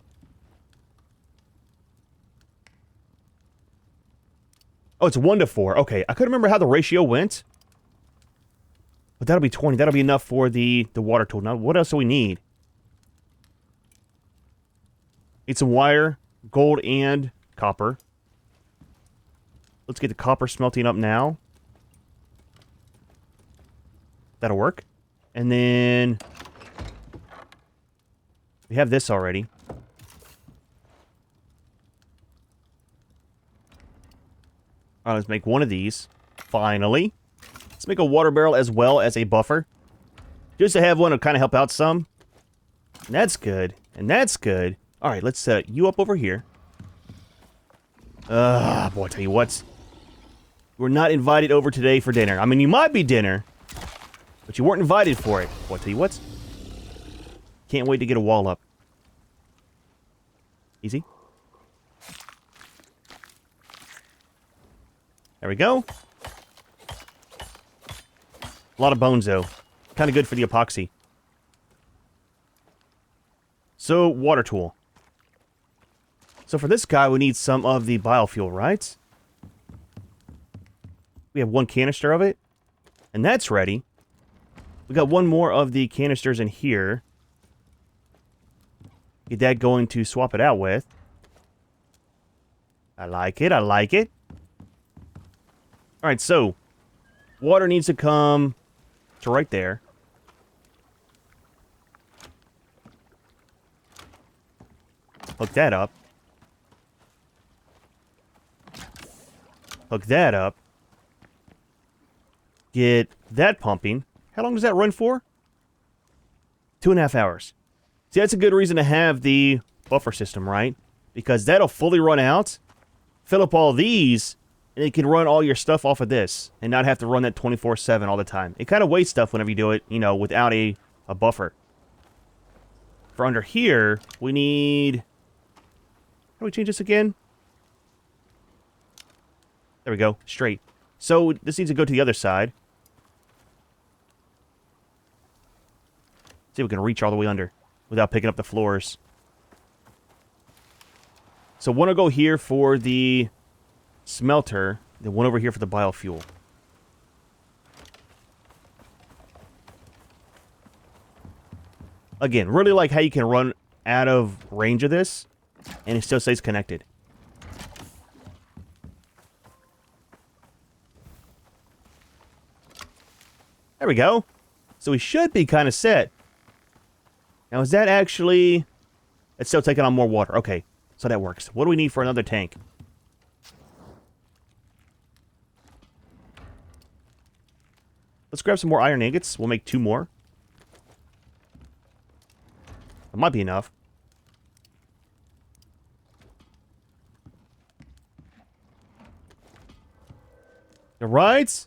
Oh, it's 1 to 4. Okay, I couldn't remember how the ratio went. But that'll be 20. That'll be enough for the water tool. Now, what else do we need? Need some wire, gold, and copper. Let's get the copper smelting up now. That'll work. And then... we have this already. Alright, let's make one of these. Finally. Let's make a water barrel as well as a buffer. Just to have one to kind of help out some. And that's good. And that's good. Alright, let's set you up over here. Boy, I tell you what. We're not invited over today for dinner. I mean, you might be dinner, but you weren't invited for it. Boy, I tell you what. Can't wait to get a wall up. Easy. There we go. A lot of bones, though. Kind of good for the epoxy. So, water tool. So for this guy, we need some of the biofuel, right? We have one canister of it. And that's ready. We got one more of the canisters in here. Get that going to swap it out with. I like it, I like it. Alright, so water needs to come to right there. Hook that up. Hook that up. Get that pumping. How long does that run for? 2.5 hours. See, that's a good reason to have the buffer system, right? Because that'll fully run out, fill up all these, and it can run all your stuff off of this and not have to run that 24/7 all the time. It kind of wastes stuff whenever you do it, you know, without a buffer. For under here, we need... how do we change this again? There we go. Straight. So, this needs to go to the other side. See if we can reach all the way under without picking up the floors. So, one will go here for the smelter, then one over here for the biofuel. Again, really like how you can run out of range of this, and it still stays connected. There we go. So we should be kind of set. Now, is that actually... it's still taking on more water. Okay, so that works. What do we need for another tank? Let's grab some more iron ingots. We'll make 2 more. That might be enough. The rides?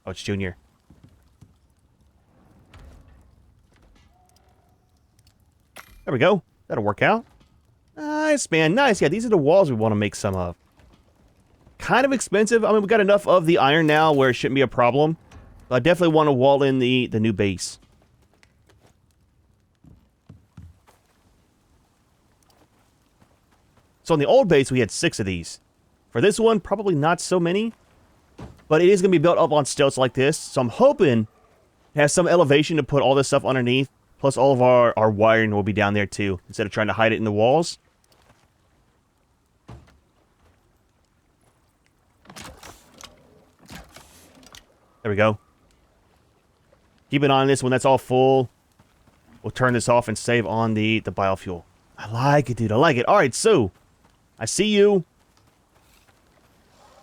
Oh, it's Junior. There we go. That'll work out. Nice, man. Nice. Yeah, these are the walls we want to make some of. Kind of expensive. I mean, we got enough of the iron now where it shouldn't be a problem. But I definitely want to wall in the new base. So on the old base, we had 6 of these. For this one, probably not so many. But it is going to be built up on stilts like this. So I'm hoping it has some elevation to put all this stuff underneath. Plus all of our wiring will be down there too, instead of trying to hide it in the walls. There we go. Keep an eye on this when that's all full. We'll turn this off and save on the biofuel. I like it, dude. I like it. Alright, so I see you.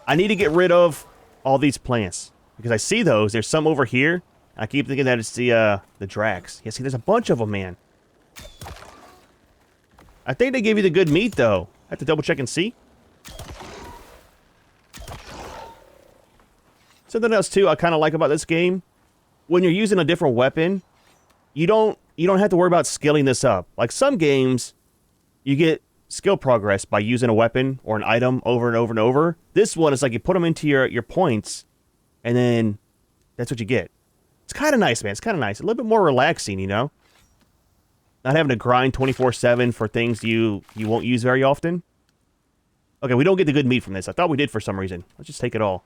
I need to get rid of all these plants. Because I see those. There's some over here. I keep thinking that it's the Drax. Yeah, see, there's a bunch of them, man. I think they gave you the good meat, though. I have to double check and see. Something else, too, I kind of like about this game. When you're using a different weapon, you don't have to worry about skilling this up. Like some games, you get skill progress by using a weapon or an item over and over and over. This one is like you put them into your points, and then that's what you get. It's kind of nice, man. It's kind of nice. A little bit more relaxing, you know? Not having to grind 24/7 for things you won't use very often. Okay, we don't get the good meat from this. I thought we did for some reason. Let's just take it all.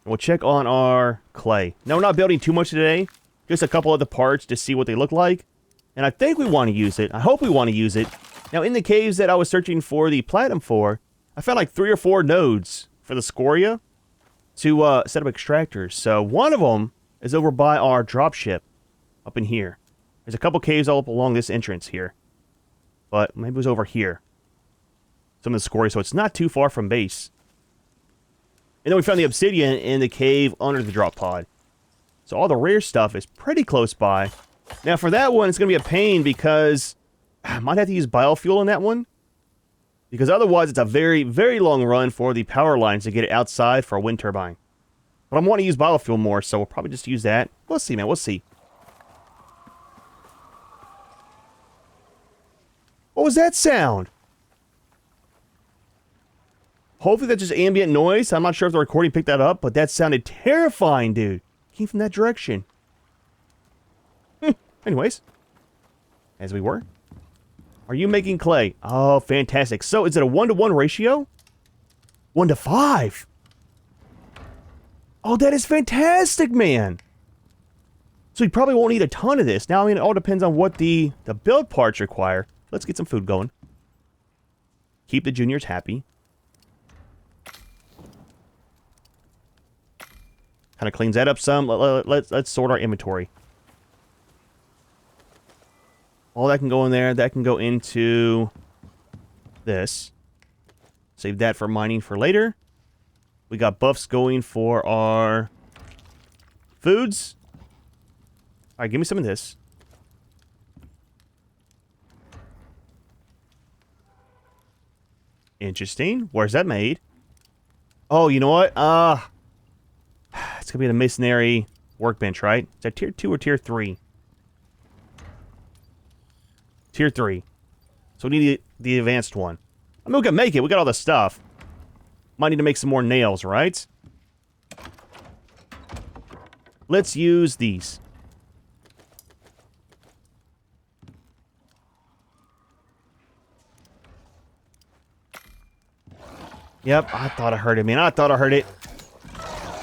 We'll check on our clay. Now, we're not building too much today. Just a couple of the parts to see what they look like. And I think we want to use it. I hope we want to use it. Now, in the caves that I was searching for the platinum for, I found like 3 or 4 nodes for the scoria to set up extractors. So one of them is over by our dropship up in here. There's a couple caves all up along this entrance here. But maybe it was over here. Some of the scoria, so it's not too far from base. And then we found the obsidian in the cave under the drop pod. So all the rare stuff is pretty close by. Now for that one, it's going to be a pain because I might have to use biofuel in that one. Because otherwise, it's a very, very long run for the power lines to get it outside for a wind turbine. But I want to use biofuel more, so we'll probably just use that. We'll see, man. We'll see. What was that sound? Hopefully that's just ambient noise. I'm not sure if the recording picked that up, but that sounded terrifying, dude. Came from that direction. Anyways. As we were. Are you making clay? Oh, fantastic. So, is it a 1-to-1 ratio? 1 to 5. Oh, that is fantastic, man. So, you probably won't need a ton of this. Now, I mean, it all depends on what the build parts require. Let's get some food going. Keep the juniors happy. Kind of cleans that up some. Let's sort our inventory. All that can go in there. That can go into this. Save that for mining for later. We got buffs going for our foods. Alright, give me some of this. Interesting. Where's that made? Oh, you know what? It's going to be the masonry workbench, right? Is that tier 2 or tier 3? Tier 3. So we need the advanced one. I mean, we can make it. We got all the stuff. Might need to make some more nails, right? Let's use these. Yep, I thought I heard it, man. I thought I heard it.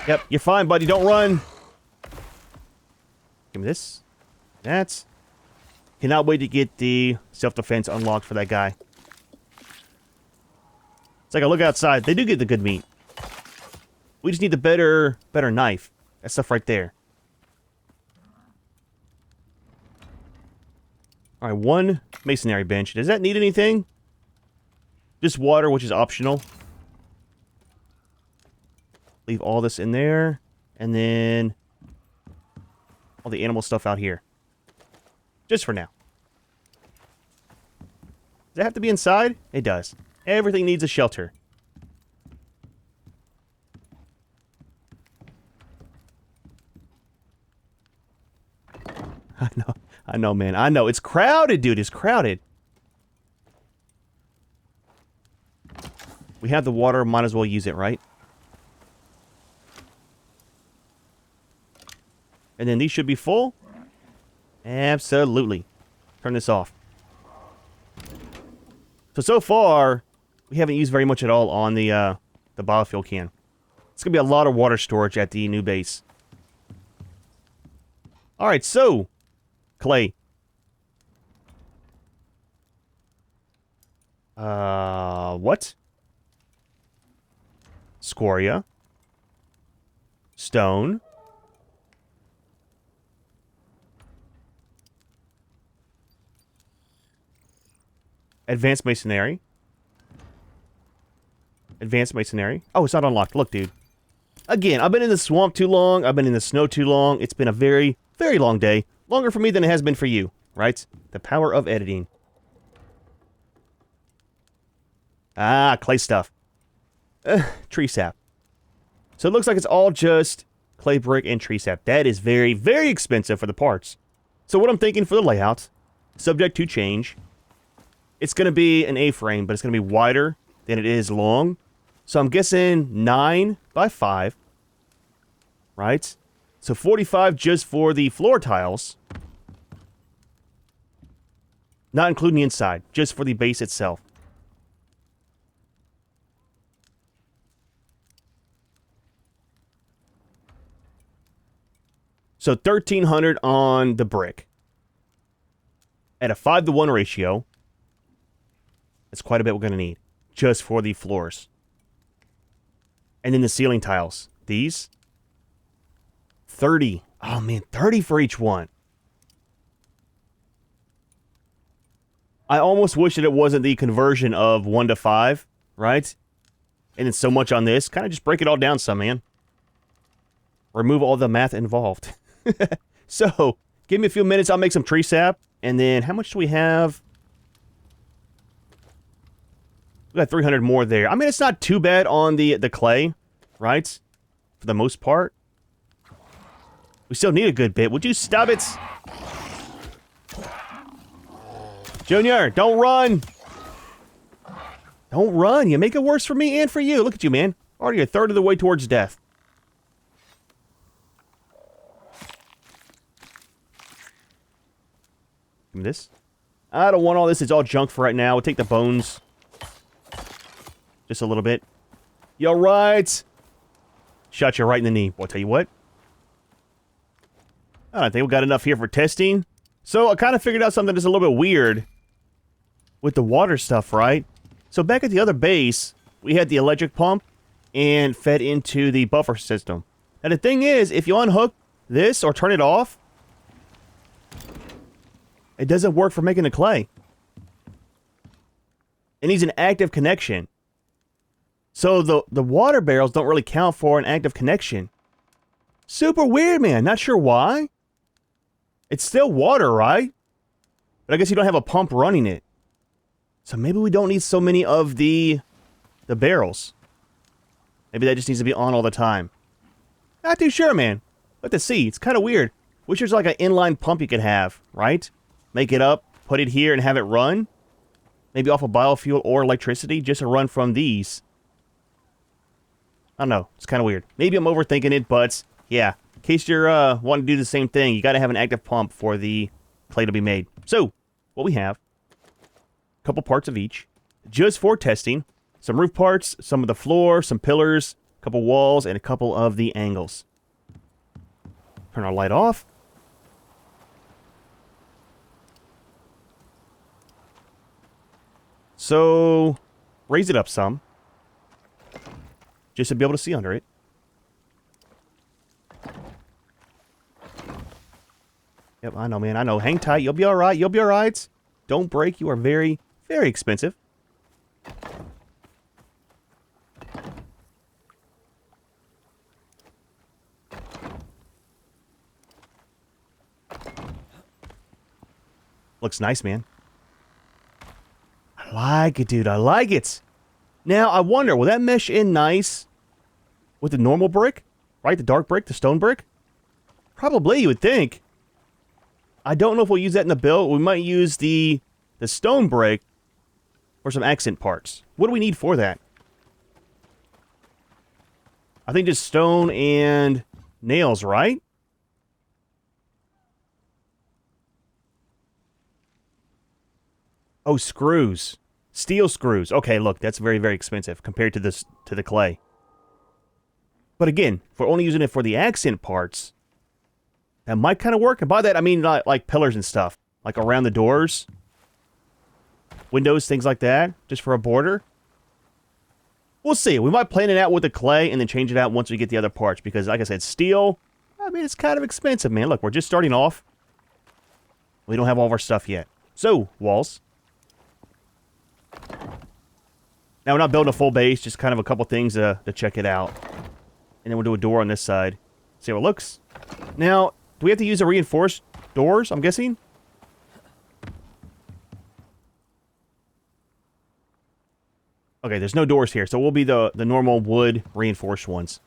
Yep, you're fine, buddy. Don't run. Give me this. That's... Cannot wait to get the self-defense unlocked for that guy. It's like a look outside. They do get the good meat. We just need the better knife. That stuff right there. Alright, 1 masonry bench. Does that need anything? Just water, which is optional. Leave all this in there. And then all the animal stuff out here. Just for now. Does it have to be inside? It does. Everything needs a shelter. I know, man. I know. It's crowded, dude. It's crowded. We have the water. Might as well use it, right? And then these should be full. Absolutely. Turn this off. So far, we haven't used very much at all on the biofuel can. It's going to be a lot of water storage at the new base. Alright, so, clay. What? Scoria. Stone. Advanced masonry. Advanced masonry. Oh, it's not unlocked. Look, dude. Again, I've been in the swamp too long. I've been in the snow too long. It's been a very, very long day. Longer for me than it has been for you, right? The power of editing. Ah, clay stuff. Tree sap. So it looks like it's all just clay brick and tree sap. That is very, very expensive for the parts. So what I'm thinking for the layout, subject to change, it's going to be an A-frame, but it's going to be wider than it is long. So I'm guessing 9 by 5. Right? So 45 just for the floor tiles. Not including the inside. Just for the base itself. So 1,300 on the brick. at a 5-to-1 ratio. That's quite a bit we're going to need just for the floors. And then the ceiling tiles. These. 30. Oh, man. 30 for each one. I almost wish that it wasn't the conversion of 1 to 5, right? And it's so much on this. Kind of just break it all down some, man. Remove all the math involved. So, give me a few minutes. I'll make some tree sap. And then, how much do we have? We got 300 more there. I mean, it's not too bad on the clay, right? For the most part. We still need a good bit. Would you stop it? Junior, don't run. Don't run. You make it worse for me and for you. Look at you, man. Already a third of the way towards death. Give me this. I don't want all this. It's all junk for right now. We'll take the bones. Just a little bit. You alright? Shot you right in the knee. Well, I'll tell you what. I think we got enough here for testing. So, I kind of figured out something that's a little bit weird with the water stuff, right? So, back at the other base, we had the electric pump and fed into the buffer system. And the thing is, if you unhook this or turn it off, it doesn't work for making the clay. It needs an active connection. So the water barrels don't really count for an active connection. Super weird, man. Not sure why. It's still water, right? But I guess you don't have a pump running it. So maybe we don't need so many of the barrels. Maybe that just needs to be on all the time. Not too sure, man. Let us see. It's kind of weird. Wish there's like an inline pump you could have, right? Make it up, put it here, and have it run. Maybe off of biofuel or electricity, just to run from these. I don't know. It's kind of weird. Maybe I'm overthinking it, but yeah. In case you're wanting to do the same thing, you got to have an active pump for the clay to be made. So, what we have, a couple parts of each, just for testing. Some roof parts, some of the floor, some pillars, a couple walls, and a couple of the angles. Turn our light off. So, raise it up some. Just to be able to see under it. Yep, I know, man. I know. Hang tight. You'll be alright. You'll be alright. Don't break. You are very, very expensive. Looks nice, man. I like it, dude. I like it. Now, I wonder, will that mesh in nice with the normal brick? Right? The dark brick? The stone brick? Probably, you would think. I don't know if we'll use that in the build. We might use the stone brick for some accent parts. What do we need for that? I think just stone and nails, right? Oh, screws. Steel screws. Okay, look, that's very, very expensive compared to this to the clay. But again, if we're only using it for the accent parts, that might kind of work. And by that, I mean like pillars and stuff. Like around the doors. Windows, things like that. Just for a border. We'll see. We might plan it out with the clay and then change it out once we get the other parts. Because like I said, steel, I mean, it's kind of expensive, man. Look, we're just starting off. We don't have all of our stuff yet. So, walls. Now, we're not building a full base, just kind of a couple things to check it out. And then we'll do a door on this side. See how it looks. Now, do we have to use a reinforced doors, I'm guessing? Okay, there's no doors here, so we'll be the normal wood reinforced ones.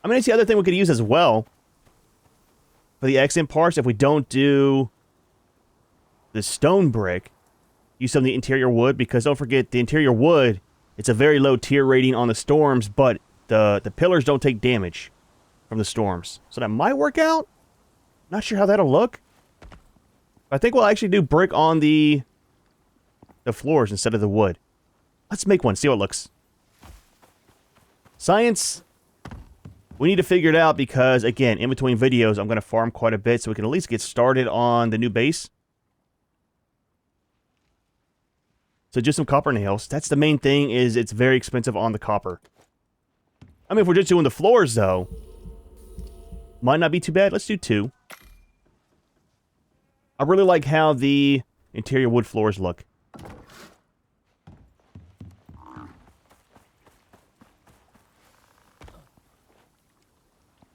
I mean, it's the other thing we could use as well. For the accent parts, if we don't do the stone brick, use some of the interior wood, because don't forget, the interior wood, it's a very low tier rating on the storms, but the pillars don't take damage from the storms. So that might work out. Not sure how that'll look. I think we'll actually do brick on the floors instead of the wood. Let's make one, see how it looks. Science. We need to figure it out because, again, in between videos, I'm going to farm quite a bit so we can at least get started on the new base. So just some copper nails. That's the main thing, is it's very expensive on the copper. I mean, if we're just doing the floors, though, might not be too bad. Let's do 2. I really like how the interior wood floors look.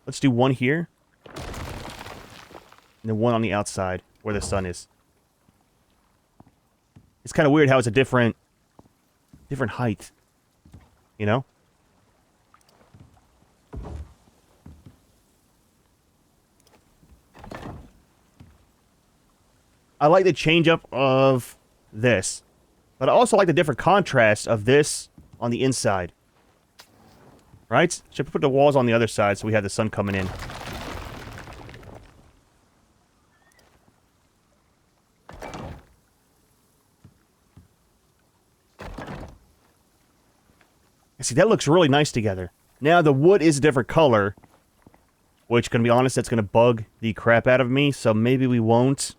Let's do 1 here. And then 1 on the outside, where the sun is. It's kind of weird how it's a different height. You know? I like the change up of this. But I also like the different contrast of this on the inside. Right? Should put the walls on the other side so we have the sun coming in. See, that looks really nice together. Now, the wood is a different color, which, gonna be honest, that's gonna bug the crap out of me, so maybe we won't.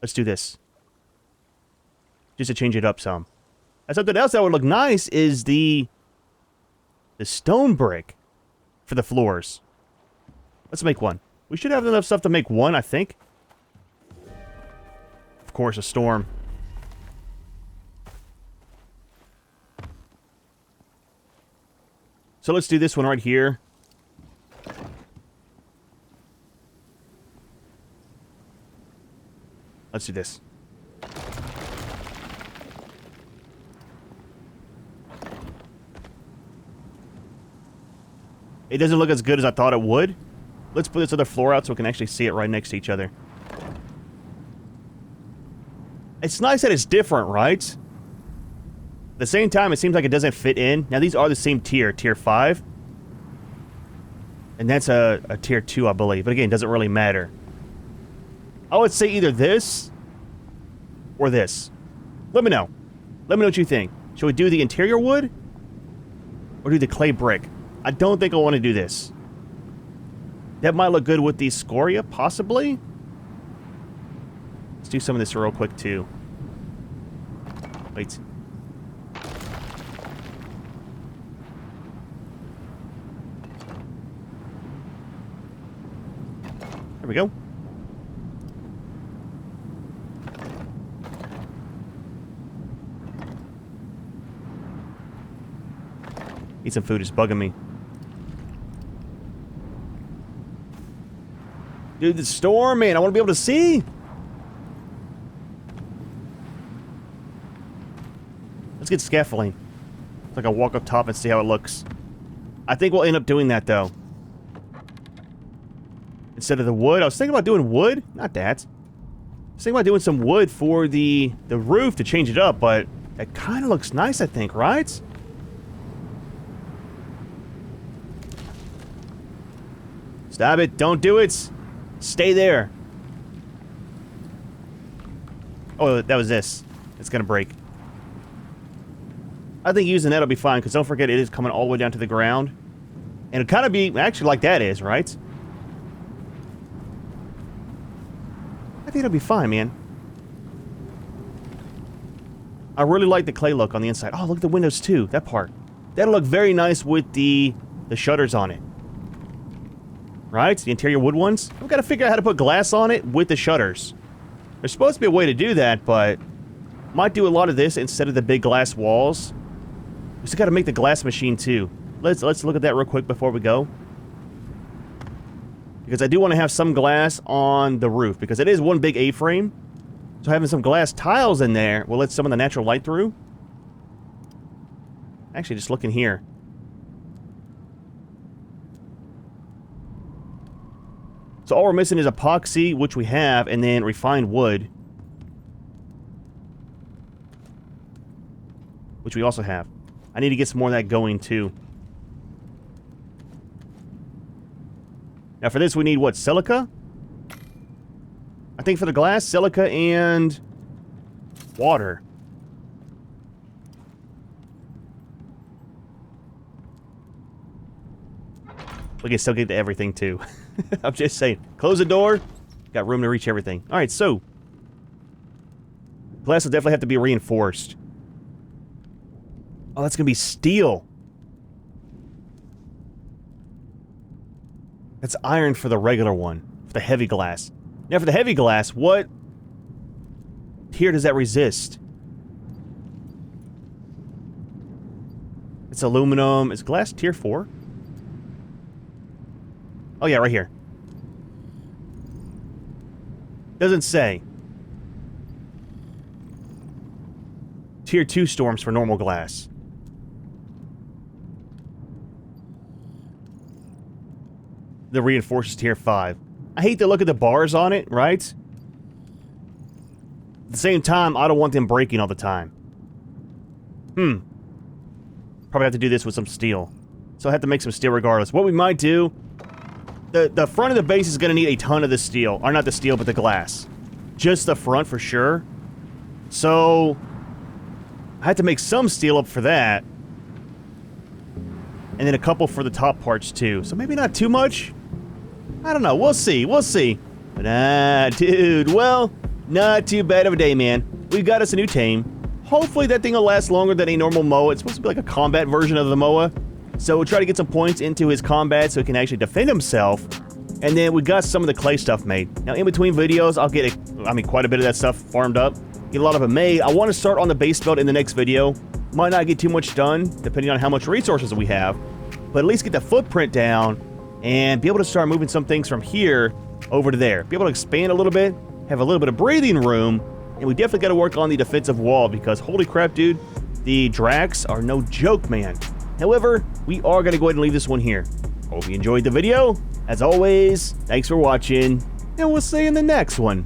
Let's do this. Just to change it up some. And something else that would look nice is the stone brick for the floors. Let's make 1. We should have enough stuff to make 1, I think. Of course, a storm. So let's do this one right here. Let's do this. It doesn't look as good as I thought it would. Let's put this other floor out so we can actually see it right next to each other. It's nice that it's different, right? At the same time, it seems like it doesn't fit in. Now, these are the same tier, tier 5. And that's a tier 2, I believe. But again, it doesn't really matter. I would say either this or this. Let me know. Let me know what you think. Should we do the interior wood? Or do the clay brick? I don't think I want to do this. That might look good with the scoria, possibly. Let's do some of this real quick, too. Wait. There we go. Eat some food, it's bugging me. Dude, the storm, man, I want to be able to see. Let's get scaffolding. It's like I'll walk up top and see how it looks. I think we'll end up doing that, though. Instead of the wood. I was thinking about doing wood. Not that. I was thinking about doing some wood for the roof to change it up, but it kind of looks nice, I think, right? Stop it. Don't do it. Stay there. Oh, that was this. It's gonna break. I think using that'll be fine, because don't forget it is coming all the way down to the ground. And it'll kind of be actually like that is, right? I think it'll be fine, man. I really like the clay look on the inside. Oh, look at the windows, too. That part. That'll look very nice with the shutters on it. Right? The interior wood ones. We've got to figure out how to put glass on it with the shutters. There's supposed to be a way to do that, but might do a lot of this instead of the big glass walls. We just got to make the glass machine, too. Let's look at that real quick before we go. Because I do want to have some glass on the roof, because it is one big A-frame. So having some glass tiles in there will let some of the natural light through. Actually, just looking here. So all we're missing is epoxy, which we have, and then refined wood. Which we also have. I need to get some more of that going, too. Now for this, we need, what, silica? I think for the glass, silica and water. We can still get to everything, too. I'm just saying. Close the door. Got room to reach everything. Alright, so. Glass will definitely have to be reinforced. Oh, that's gonna be steel. That's iron for the regular one, for the heavy glass. Now for the heavy glass, what tier does that resist? It's aluminum. Is glass tier 4? Oh yeah, right here. Doesn't say. Tier 2 storms for normal glass. The reinforces tier 5. I hate to look at the bars on it, right? At the same time, I don't want them breaking all the time. Probably have to do this with some steel. So I have to make some steel regardless. What we might do... The front of the base is going to need a ton of the steel. Or not the steel, but the glass. Just the front for sure. So... I had to make some steel up for that. And then a couple for the top parts too. So maybe not too much? I don't know. We'll see. We'll see. But dude, well, not too bad of a day, man. We got us a new tame. Hopefully that thing will last longer than a normal Moa. It's supposed to be like a combat version of the Moa. So we'll try to get some points into his combat so he can actually defend himself. And then we got some of the clay stuff made. Now in between videos, I'll get quite a bit of that stuff farmed up. Get a lot of it made. I want to start on the base build in the next video. Might not get too much done, depending on how much resources we have. But at least get the footprint down and be able to start moving some things from here over to there. Be able to expand a little bit, have a little bit of breathing room, and we definitely got to work on the defensive wall because holy crap, dude, the Drax are no joke, man. However, we are going to go ahead and leave this one here. Hope you enjoyed the video. As always, thanks for watching, and we'll see you in the next one.